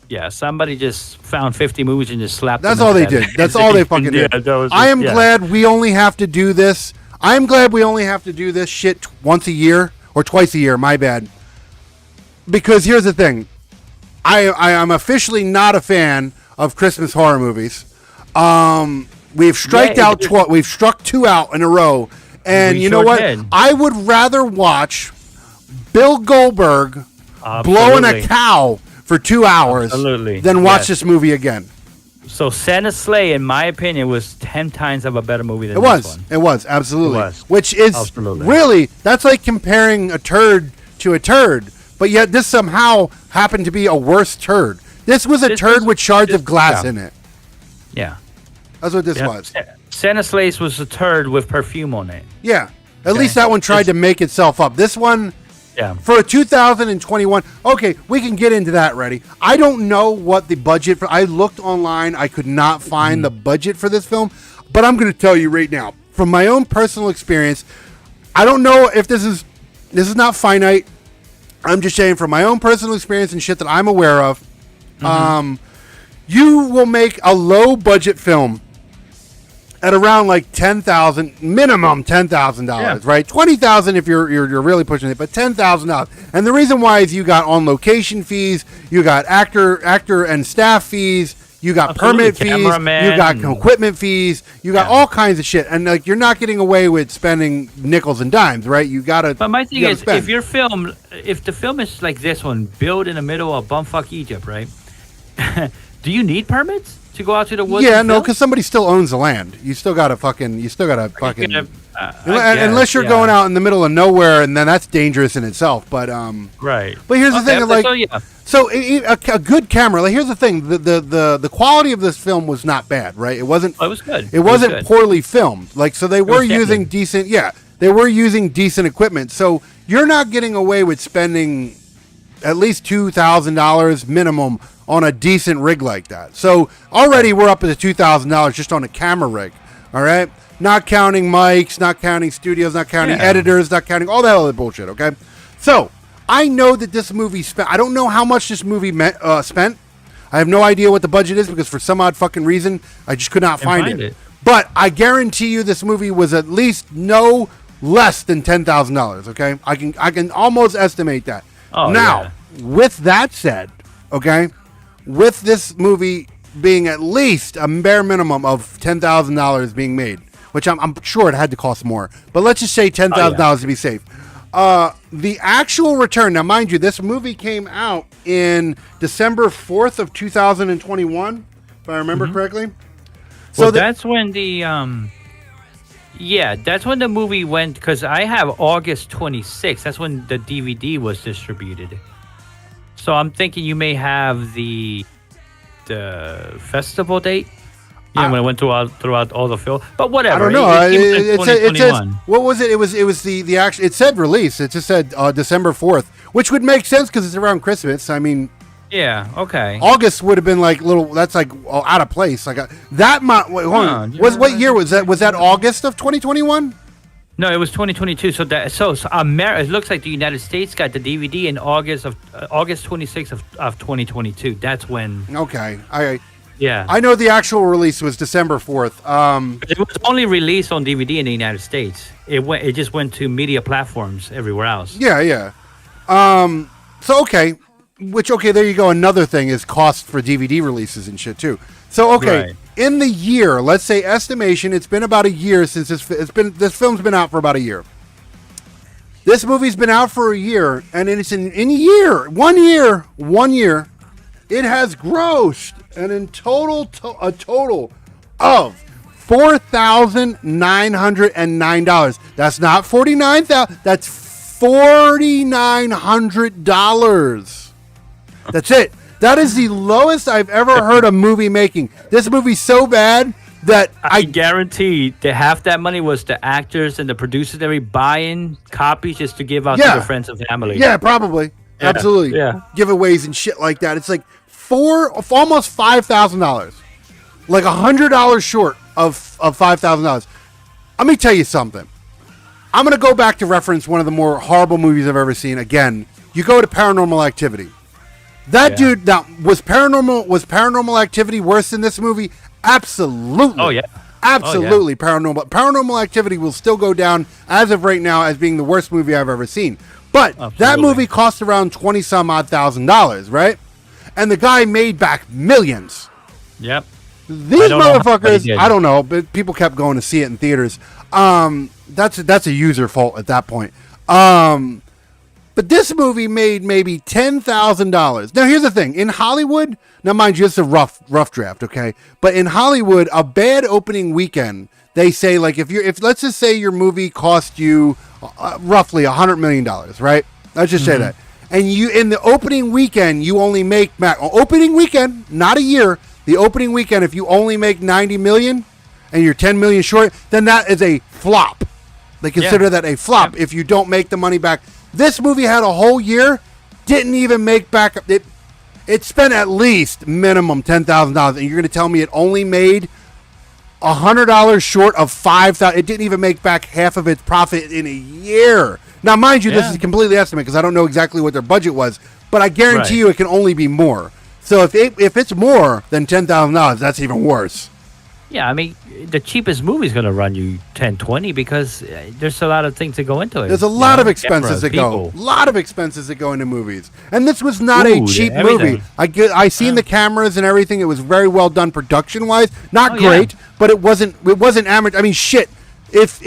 Yeah, somebody just found 50 movies and just slapped them. That's all they did. That's all they fucking did. I am glad we only have to do this. I am glad we only have to do this shit once a year or twice a year. My bad. Because here's the thing. I am officially not a fan of Christmas horror movies. We've we've struck 2 out in a row. And you know what? I would rather watch Bill Goldberg blowing a cow for 2 hours than watch this movie again. So Santa's Sleigh, in my opinion, was 10 times of a better movie than this one. It was, absolutely. It was. Which is really, that's like comparing a turd to a turd. But yet this somehow happened to be a worse turd. This was a turd with shards of glass in it. Yeah. That's what this was. Santa's Sleigh was a turd with perfume on it. Yeah. At least that one tried to make itself up. This one, for a 2021, okay, we can get into that, Reddy. I don't know what the budget for. I looked online. I could not find the budget for this film. But I'm going to tell you right now, from my own personal experience, I don't know if this is not finite. I'm just saying from my own personal experience and shit that I'm aware of. You will make a low budget film at around like $10,000 minimum, $10,000, right? $20,000 if you're really pushing it, but $10,000. And the reason why is you got on location fees, you got actor and staff fees, you got permit fees, you got equipment fees, you got all kinds of shit, and like you're not getting away with spending nickels and dimes, right? You gotta. But my thing is, if the film is like this one, built in the middle of bumfuck Egypt, right? Do you need permits to go out to the woods? Yeah, no, because somebody still owns the land. You still gotta fucking. Unless you're going out in the middle of nowhere, and then that's dangerous in itself. But right. But here's the thing, like, so a good camera. Like, here's the thing: the quality of this film was not bad, right? It wasn't. It was good. It wasn't poorly filmed. Like, so they were using decent. Yeah, they were using decent equipment. So you're not getting away with spending at least $2,000 minimum on a decent rig like that. So already we're up at $2,000 just on a camera rig. All right, not counting mics, not counting studios, not counting editors, not counting all that other bullshit. Okay, so I know that this movie spent. I don't know how much this movie spent. I have no idea what the budget is because for some odd fucking reason I just could not find it. But I guarantee you this movie was at least no less than $10,000. Okay, I can almost estimate that. Now, with that said, okay, with this movie being at least a bare minimum of $10,000 being made, which I'm sure it had to cost more, but let's just say $10,000 to be safe. The actual return, now mind you, this movie came out in December 4th of 2021, if I remember correctly. So that's when the that's when the movie went, because I have August 26th. That's when the DVD was distributed. So I'm thinking you may have the festival date. When it went throughout all the film, but whatever. I don't know. It says, what was it? It was the actual. It said release. It just said December 4th, which would make sense because it's around Christmas. I mean, yeah, okay. August would have been like little. That's like out of place. Like that month. Wait, hold on. What year was that? Was that August of 2021? No, it was 2022. So it looks like the United States got the DVD in August 26th of 2022. That's when. Okay, yeah, I know the actual release was December 4th. It was only released on DVD in the United States. It just went to media platforms everywhere else. Yeah. So there you go. Another thing is cost for DVD releases and shit too. So in the year, let's say estimation, it's been about a year since this film's been out for about a year. This movie's been out for a year, and it's in a year, one year, it has grossed a total of $4,909. That's not $49,000. That's $4,900. That's it. That is the lowest I've ever heard a movie making. This movie's so bad that I guarantee that half that money was the actors and the producers that were buying copies just to give out to their friends and family. Yeah, probably. Yeah. Absolutely. Yeah. Giveaways and shit like that. It's like almost $5,000. Like $100 short of $5,000. Let me tell you something. I'm going to go back to reference one of the more horrible movies I've ever seen. Again, you go to Paranormal Activity. Dude, now, was Paranormal Activity worse than this movie? Absolutely. Oh, yeah. Absolutely. Paranormal Activity will still go down, as of right now, as being the worst movie I've ever seen. But that movie cost around $20,000, right? And the guy made back millions. Yep. These motherfuckers, I don't know, but people kept going to see it in theaters. That's a user fault at that point. But this movie made maybe $10,000. Now, here's the thing. In Hollywood, now mind you, it's a rough draft, okay? But in Hollywood, a bad opening weekend, they say, like, if let's just say your movie cost you roughly $100 million, right? Let's just say that. And you, in the opening weekend, you only make, opening weekend, not a year, the opening weekend, if you only make $90 million and you're $10 million short, then that is a flop. They consider that a flop if you don't make the money back. This movie had a whole year, didn't even make back. It spent at least minimum $10,000, and you're going to tell me it only made $100 short of 5,000. It didn't even make back half of its profit in a year. Now, mind you, this is completely estimate because I don't know exactly what their budget was, but I guarantee you it can only be more. So if it's more than $10,000, that's even worse. Yeah, I mean, the cheapest movie is going to run you 10, 20 because there's a lot of things that go into it. There's a lot of expenses that go. A lot of expenses that go into movies. And this was not a cheap movie. I seen the cameras and everything. It was very well done production-wise. Not great, but it wasn't amateur. I mean, shit. If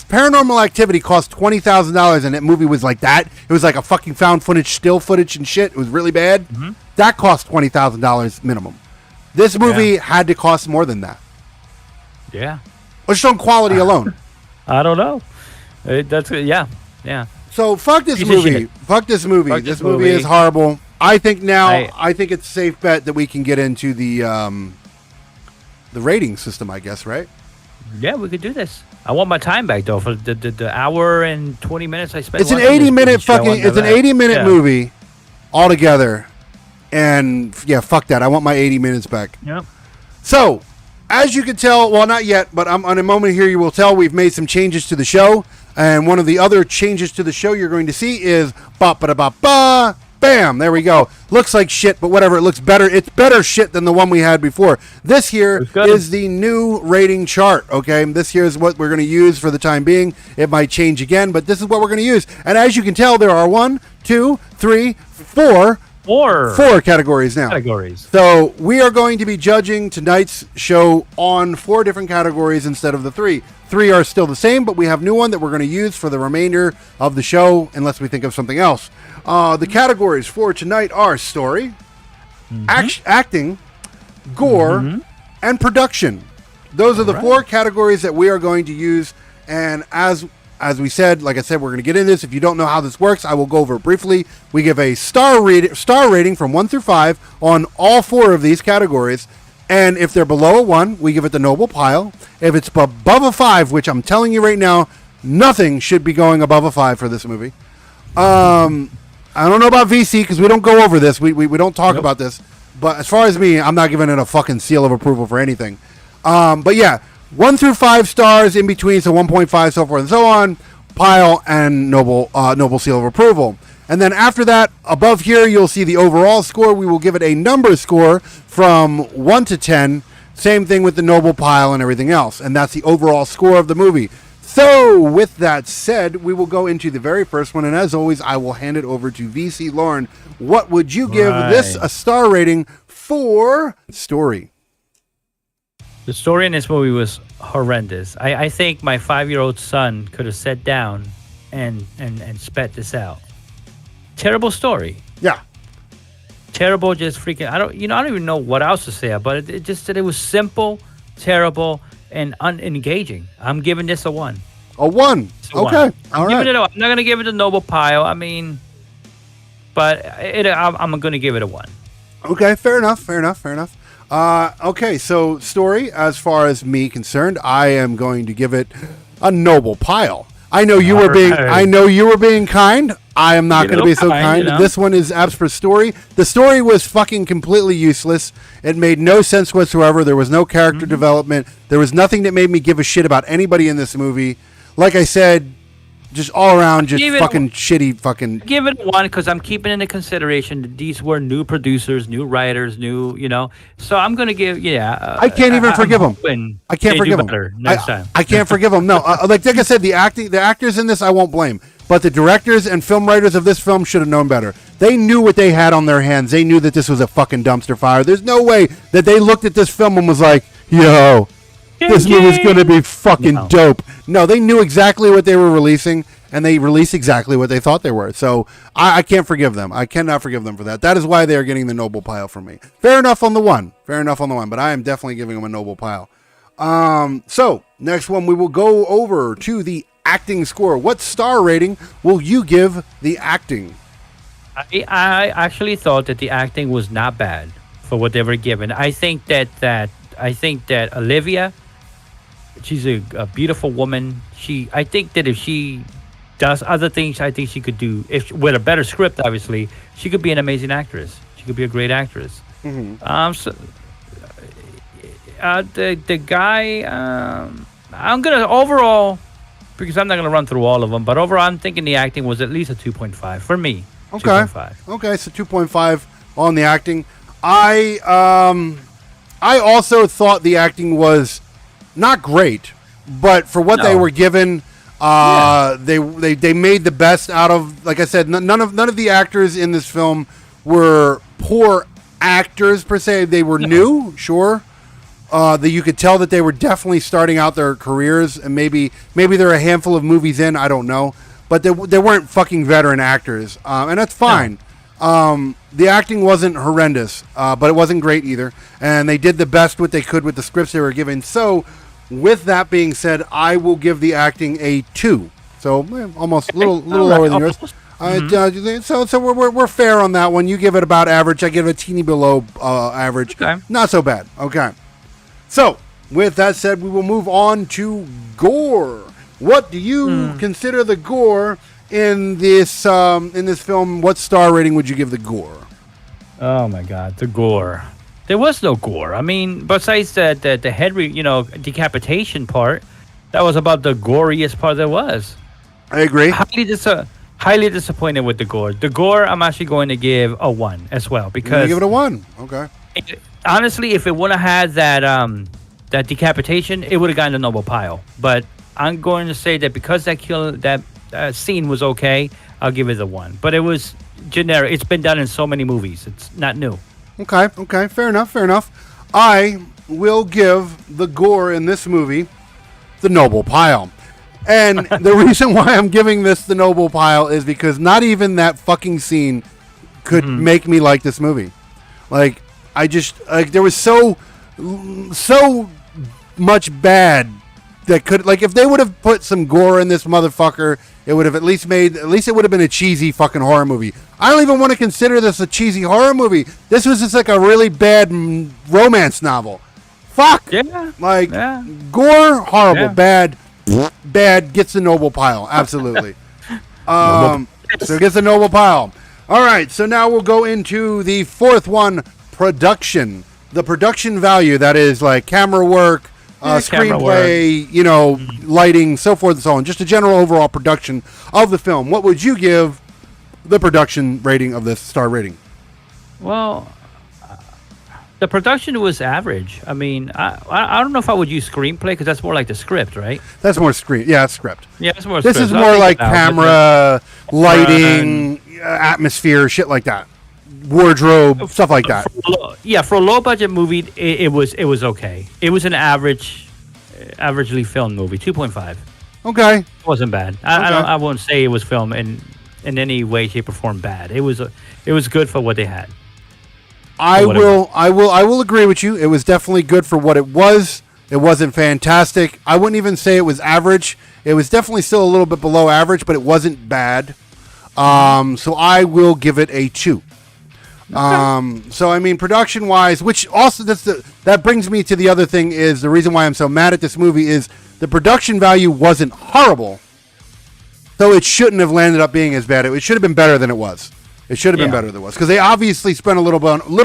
Paranormal Activity cost $20,000 and that movie was like that, it was like a fucking found footage, still footage and shit. It was really bad. That cost $20,000 minimum. This movie had to cost more than that. Yeah. Just on quality alone. I don't know. Yeah. So fuck this movie. Fuck this movie. This movie is horrible. I think I think it's a safe bet that we can get into the rating system, I guess, right? Yeah, we could do this. I want my time back though for the hour and 20 minutes I spent. It's an 80-minute movie altogether. And yeah, fuck that. I want my 80 minutes back. Yep. So, as you can tell, well, not yet, but on a moment here, you will tell we've made some changes to the show. And one of the other changes to the show you're going to see is ba-ba-da-ba-ba, bam, there we go. Looks like shit, but whatever, it looks better. It's better shit than the one we had before. This here is the new rating chart, okay? This here is what we're going to use for the time being. It might change again, but this is what we're going to use. And as you can tell, there are 4 categories now. So we are going to be judging tonight's show on 4 different categories instead of the 3. 3 are still the same, but we have new one that we're going to use for the remainder of the show unless we think of something else. The categories for tonight are story, acting, gore, and production. Those are the 4 categories that we are going to use. And as we said, like I said, we're going to get into this. If you don't know how this works, I will go over it briefly. We give a star rating from 1 through 5 on all 4 of these categories. And if they're below a 1, we give it the noble pile. If it's above a 5, which I'm telling you right now, nothing should be going above a 5 for this movie. I don't know about VC because we don't go over this. We don't talk about this. But as far as me, I'm not giving it a fucking seal of approval for anything. But yeah. 1 through 5 stars in between, so 1.5, so forth and so on, pile and noble seal of approval. And then after that, above here, you'll see the overall score. We will give it a number score from 1 to 10. Same thing with the noble pile and everything else. And that's the overall score of the movie. So with that said, we will go into the very first one. And as always, I will hand it over to VC Lauren. What would you give this a star rating for story? The story in this movie was horrendous. I think my 5-year-old son could have sat down and spat this out. Terrible story. Yeah. Terrible, just freaking. I don't even know what else to say. But it just that it was simple, terrible, and unengaging. I'm giving this a 1. A 1. Okay. I'm not going to give it a noble pile. I mean, but I'm going to give it a 1. Okay. Fair enough. Okay, so story, as far as me concerned, I am going to give it a noble pile. I know you were being kind. I am not going to be so kind. This one is as for story. The story was fucking completely useless. It made no sense whatsoever. There was no character development. There was nothing that made me give a shit about anybody in this movie. Like I said, just all around, just fucking shitty fucking... Give it a 1 because I'm keeping into consideration that these were new producers, new writers, so I'm going to give, I can't even forgive them. I can't forgive them. Next time. I can't forgive them. No, like I said, the actors in this, I won't blame. But the directors and film writers of this film should have known better. They knew what they had on their hands. They knew that this was a fucking dumpster fire. There's no way that they looked at this film and was like, yo... This movie's going to be fucking dope. No, they knew exactly what they were releasing, and they released exactly what they thought they were. So I can't forgive them. I cannot forgive them for that. That is why they are getting the noble pile from me. Fair enough on the 1. But I am definitely giving them a noble pile. So next one, we will go over to the acting score. What star rating will you give the acting? I actually thought that the acting was not bad for what they were given. I think that Olivia... She's a beautiful woman. I think that if she does other things, I think she could do. With a better script, obviously, she could be an amazing actress. She could be a great actress. Mm-hmm. So the guy. I'm gonna overall, because I'm not gonna run through all of them, but overall, I'm thinking the acting was at least a 2.5 for me. Okay. 2.5. Okay, so 2.5 on the acting. I also thought the acting was not great, but for what they were given, they made the best out of. Like I said, none of the actors in this film were poor actors per se. They were new, sure. That you could tell that they were definitely starting out their careers, and maybe they're a handful of movies in. I don't know, but they weren't fucking veteran actors, and that's fine. No. The acting wasn't horrendous, but it wasn't great either, and they did the best what they could with the scripts they were given. So, with that being said, I will give the acting a 2. So almost a little lower than yours. So we're fair on that one. You give it about average. I give it a teeny below average. Okay. Not so bad. Okay. So, with that said, we will move on to gore. What do you consider the gore in this film? What star rating would you give the gore? Oh my God, the gore. There was no gore. I mean, besides the head, decapitation part, that was about the goriest part there was. I agree. Highly disappointed with the gore. The gore, I'm actually going to give a 1 as well, because you give it a 1. Okay. Honestly, if it wouldn't have had that decapitation, it would have gotten a noble pile. But I'm going to say that because that scene was okay, I'll give it a 1. But it was generic. It's been done in so many movies. It's not new. Okay. Fair enough. I will give the gore in this movie the noble pile. And the reason why I'm giving this the noble pile is because not even that fucking scene could make me like this movie. Like, there was so much bad that could, like, if they would have put some gore in this motherfucker, it would have at least it would have been a cheesy fucking horror movie. I don't even want to consider this a cheesy horror movie. This was just like a really bad romance novel. Fuck. Yeah. Like, gore, horrible, bad, gets the noble pile. Absolutely. So it gets the noble pile. All right, so now we'll go into the fourth one, production. The production value, that is like camera work, screenplay, lighting, so forth and so on. Just a general overall production of the film. What would you give the production rating of this star rating? Well, the production was average. I mean, I don't know if I would use screenplay because that's more like the script, right? That's more screen. Yeah, it's script. Yeah, it's more. This script. is more like camera, lighting, atmosphere, shit like that. Wardrobe, stuff like that. For a low budget movie, it was okay. It was an averagely filmed movie. 2.5. Okay, it wasn't bad. I won't say it was filmed in any way, shape, or form bad. It was good for what they had. I will agree with you. It was definitely good for what it was. It wasn't fantastic. I wouldn't even say it was average. It was definitely still a little bit below average, but it wasn't bad. So I will give it a 2. So I mean, production wise, which also that brings me to the other thing, is the reason why I'm so mad at this movie is the production value wasn't horrible, so it shouldn't have landed up being as bad. It should have been better than it was. It should have been better than it was, because they obviously spent a little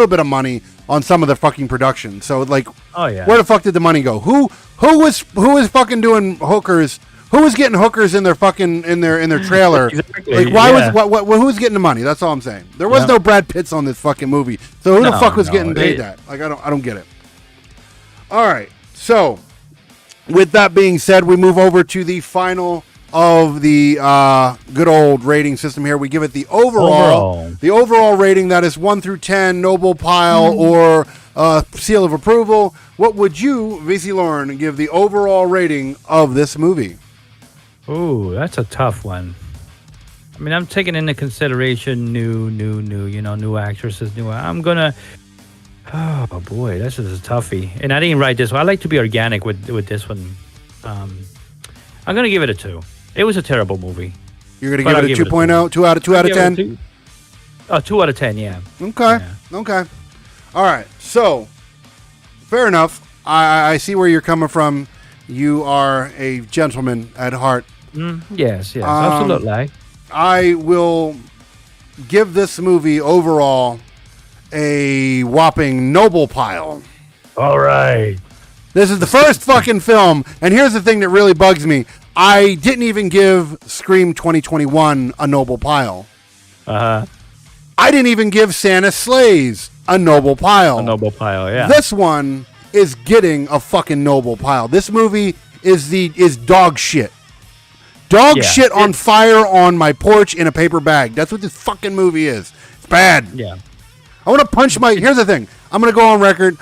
bit of money on some of the fucking production. So like, where the fuck did the money go? Who was fucking doing hookers? Who was getting hookers in their fucking in their trailer? Exactly. Like, why was who was getting the money? That's all I'm saying. There was no Brad Pitts on this fucking movie. So who the fuck was getting paid that? Like, I don't get it. All right. So with that being said, we move over to the final of the good old rating system here. We give it the overall rating, that is 1 through 10, noble pile or seal of approval. What would you, VC Lauren, give the overall rating of this movie? Ooh, that's a tough one. I mean, I'm taking into consideration new actresses, I'm gonna. Oh boy, this is a toughie. And I didn't write this one. I like to be organic with this one. I'm gonna give it a 2. It was a terrible movie. You're gonna give it a 2.0, 2 out of 10. 2 out of 10. Yeah. Okay. All right. So, fair enough. I see where you're coming from. You are a gentleman at heart. Yes, absolutely. I will give this movie overall a whopping noble pile. All right. This is the first fucking film, and here's the thing that really bugs me. I didn't even give Scream 2021 a noble pile. Uh-huh. I didn't even give Santa Slays a noble pile. A noble pile, yeah. This one is getting a fucking noble pile. This movie is dog shit. Dog shit on fire on my porch in a paper bag. That's what this fucking movie is. It's bad. Yeah. I want to punch here's the thing. I'm going to go on record.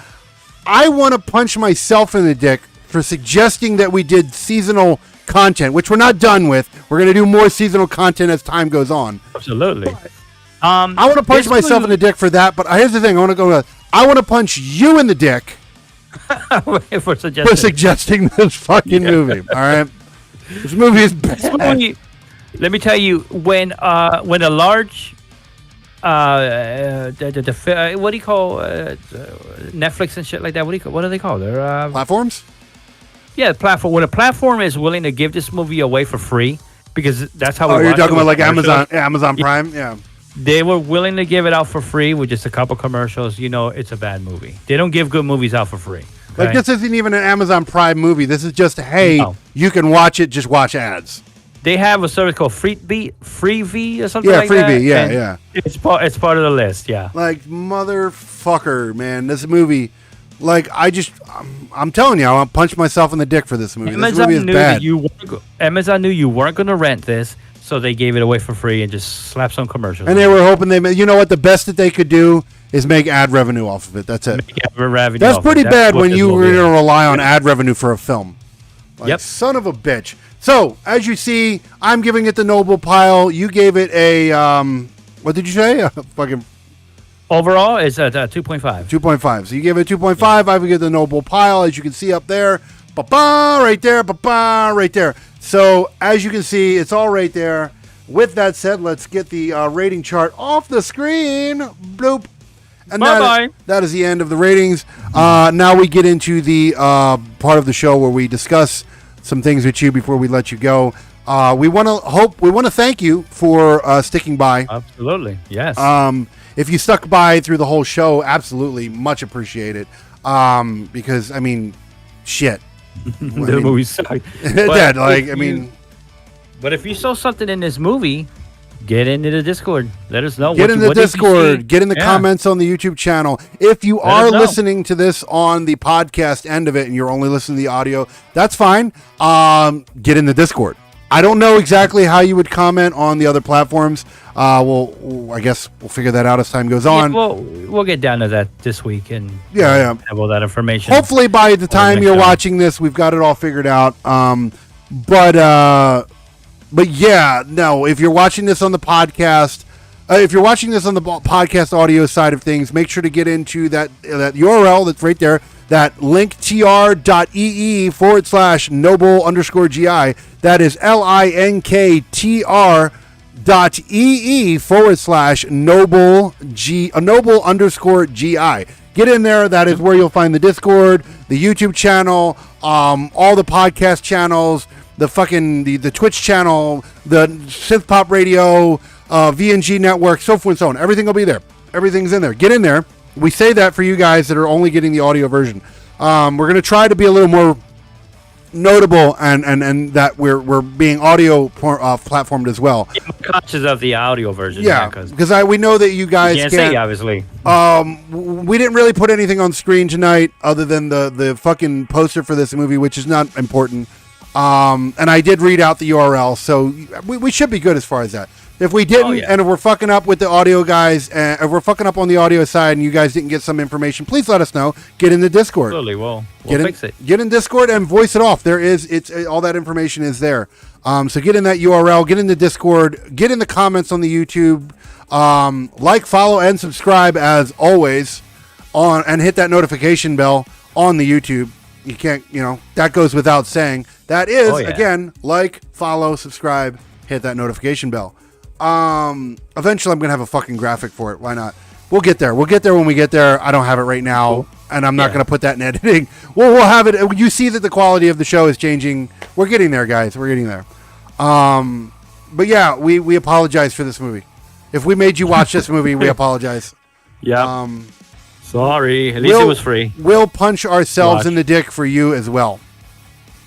I want to punch myself in the dick for suggesting that we did seasonal content, which we're not done with. We're going to do more seasonal content as time goes on. Absolutely. I want to punch myself in the dick for that, but here's the thing. I want to punch you in the dick for suggesting this fucking movie. All right? This movie is bad. Let me tell you, when a large what do you call Netflix and shit like that? What do they call? They're platforms. Yeah, platform. When a platform is willing to give this movie away for free, because that's how. You're talking about like Amazon Prime, yeah. They were willing to give it out for free with just a couple commercials. You know, it's a bad movie. They don't give good movies out for free. Okay? Like this isn't even an Amazon Prime movie. This is just you can watch it. Just watch ads. They have a service called Freebie or something like Freebie, that. Yeah. It's part of the list, yeah. Like, motherfucker, man. This movie, like, I'm telling you, I want to punch myself in the dick for this movie. This movie is bad. Amazon knew you weren't going to rent this, so they gave it away for free and just slapped some commercials. And they were hoping you know what, the best that they could do is make ad revenue off of it. That's it. That's pretty bad when you were going to rely on ad revenue for a film. Like, son of a bitch. So, as you see, I'm giving it the noble pile. You gave it a, what did you say? Fucking. Overall, it's at 2.5. 2.5. So you gave it 2.5. I would give the noble pile, as you can see up there. Ba-ba, right there. Ba-ba, right there. So, as you can see, it's all right there. With that said, let's get the rating chart off the screen. Bloop. And bye-bye. That is the end of the ratings. Now we get into the part of the show where we discuss some things with you before we let you go. We want to thank you for sticking by. Absolutely, yes. If you stuck by through the whole show, absolutely, much appreciated. Because I mean, shit, the movie sucked. But if you saw something in this movie, get into the Discord. Let us know. Get in the Discord. Get in the comments on the YouTube channel. If you are listening to this on the podcast end of it and you're only listening to the audio, that's fine. Get in the Discord. I don't know exactly how you would comment on the other platforms. I guess we'll figure that out as time goes on. Yeah, we'll get down to that this week and have all that information. Hopefully by the time you're watching this, we've got it all figured out. But yeah, no, if you're watching this on the podcast, podcast audio side of things, make sure to get into that URL that's right there, that linktr.ee/noble_GI. That is linktr.ee/noble_GI. Get in there. That is where you'll find the Discord, the YouTube channel, all the podcast channels, the Twitch channel, the Synth Pop Radio, VNG Network, so forth and so on. Everything will be there. Everything's in there. Get in there. We say that for you guys that are only getting the audio version. We're going to try to be a little more notable and that we're being audio platformed as well. Yeah, I'm conscious of the audio version. Yeah, because we know that you guys can't say, obviously. We didn't really put anything on screen tonight other than the fucking poster for this movie, which is not important. And I did read out the URL, so we should be good as far as that. If we didn't, and if we're fucking up with the audio guys, if we're fucking up on the audio side and you guys didn't get some information, please let us know. Get in the Discord. Absolutely, we'll fix it. Get in Discord and voice it off. All that information is there. So get in that URL, get in the Discord, get in the comments on the YouTube, like, follow, and subscribe as always, and hit that notification bell on the YouTube. You can't, that goes without saying. That is, again, like, follow, subscribe, hit that notification bell. Eventually I'm going to have a fucking graphic for it. Why not? We'll get there. We'll get there when we get there. I don't have it right now, and I'm not going to put that in editing. We'll have it. You see that the quality of the show is changing. We're getting there, guys. We're getting there. But yeah, we apologize for this movie. If we made you watch this movie, we apologize. Yeah. Sorry. At least it was free. We'll punch ourselves Watch. in the dick for you as well.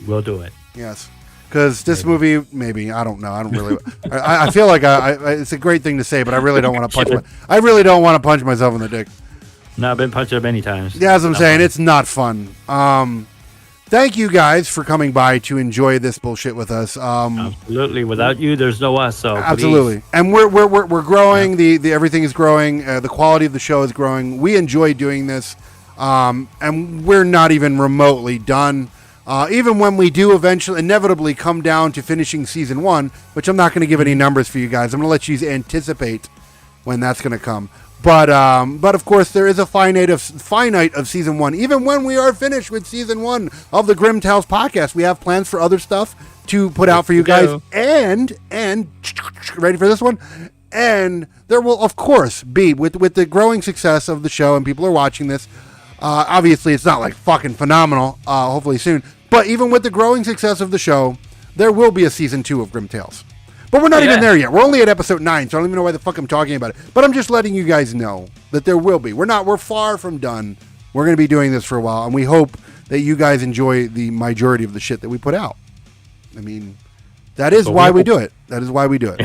We'll do it. Yes. Because this movie, maybe, I don't know. I don't really. I feel like it's a great thing to say, but I really don't want to punch. I really don't want to punch myself in the dick. No, I've been punched up many times. Yeah, as I'm saying, fun. it's not fun. Thank you guys for coming by to enjoy this bullshit with us. Absolutely. Without you, there's no us. So absolutely, please. and we're growing. Yeah. The everything is growing. The quality of the show is growing. We enjoy doing this, and we're not even remotely done. Even when we do eventually, inevitably come down to finishing season 1, which I'm not going to give any numbers for you guys. I'm going to let you anticipate when that's going to come. But of course, there is a finite of season 1. Even when we are finished with season 1 of the Grimm Tales podcast, we have plans for other stuff to put out for you guys. And ready for this one? And there will, of course, be with the growing success of the show, and people are watching this. Obviously, it's not like fucking phenomenal. Hopefully soon. But even with the growing success of the show, there will be a season 2 of Grimm Tales. But we're not even there yet. We're only at episode 9, so I don't even know why the fuck I'm talking about it. But I'm just letting you guys know that there will be. We're far from done. We're going to be doing this for a while, and we hope that you guys enjoy the majority of the shit that we put out. I mean, that is why we do it. That is why we do it.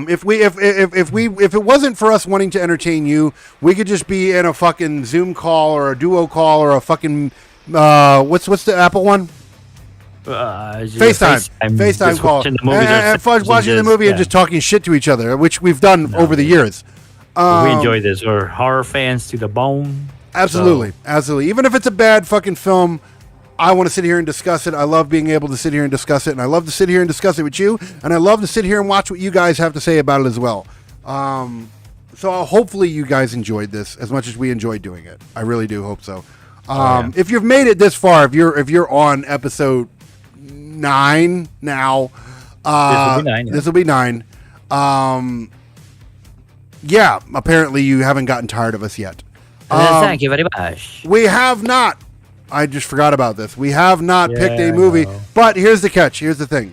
If it wasn't for us wanting to entertain you, we could just be in a fucking Zoom call or a Duo call or a fucking what's the Apple one? FaceTime call, and watching the movie and just talking shit to each other, which we've done over the years. We enjoy this. We're horror fans to the bone. Absolutely. Even if it's a bad fucking film, I want to sit here and discuss it. I love being able to sit here and discuss it, and I love to sit here and discuss it with you, and I love to sit here and watch what you guys have to say about it as well. So hopefully you guys enjoyed this as much as we enjoyed doing it. I really do hope so. If you've made it this far, if you're on episode 9 now, this will be 9. Yeah, apparently you haven't gotten tired of us yet. Thank you very much. We have not. I just forgot about this. We have not picked a movie, but here's the catch. Here's the thing.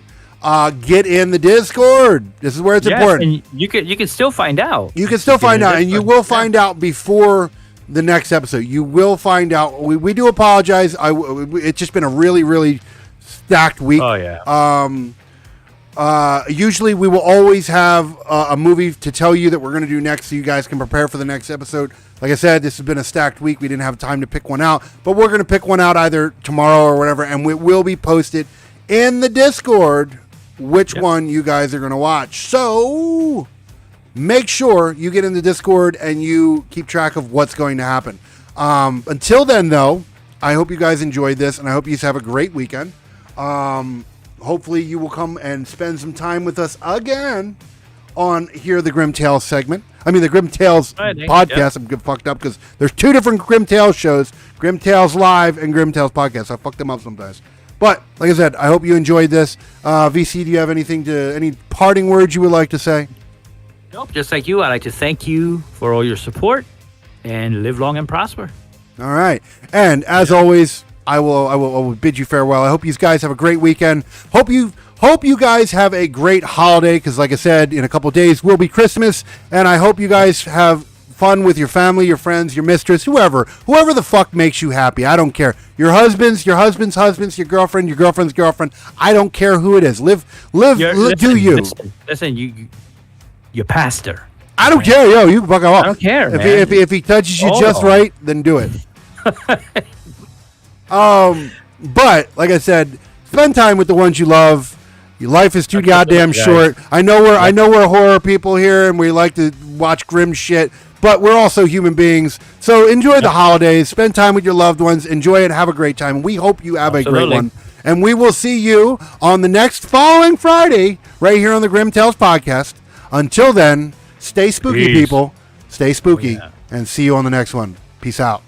Get in the Discord. This is where it's important. And you can still find out. You can still find out, and you will find out before the next episode. You will find out. We do apologize. It's just been a really, really stacked week. Oh yeah. Usually we will always have a movie to tell you that we're going to do next, so you guys can prepare for the next episode. Like I said, this has been a stacked week. We didn't have time to pick one out, but we're going to pick one out either tomorrow or whatever, and it will be posted in the Discord which one you guys are going to watch. So make sure you get in the Discord and you keep track of what's going to happen. Until then, though, I hope you guys enjoyed this, and I hope you have a great weekend. Hopefully you will come and spend some time with us again on here, the Grimm Tales segment. I mean, the Grimm Tales podcast. I'm fucked up because there's 2 different Grimm Tales shows, Grimm Tales Live and Grimm Tales Podcast. I fuck them up sometimes. But, like I said, I hope you enjoyed this. VC, do you have any parting words you would like to say? Nope, just like you, I'd like to thank you for all your support and live long and prosper. All right. And as always, I will bid you farewell. I hope you guys have a great weekend. Hope you guys have a great holiday, because like I said, in a couple of days will be Christmas, and I hope you guys have fun with your family, your friends, your mistress, whoever the fuck makes you happy. I don't care. Your husband's husbands, your girlfriend's girlfriend. I don't care who it is. Live, do you. Listen, you pastor. I don't care, yo. You can fuck off. I don't care, man. If he touches you just right, then do it. But like I said, spend time with the ones you love. Your life is too goddamn short. I know we're horror people here, and we like to watch grim shit, but we're also human beings. So enjoy the holidays. Spend time with your loved ones. Enjoy it. Have a great time. We hope you have a great one. And we will see you on the next following Friday right here on the Grimm Tales podcast. Until then, stay spooky, people. Stay spooky. And see you on the next one. Peace out.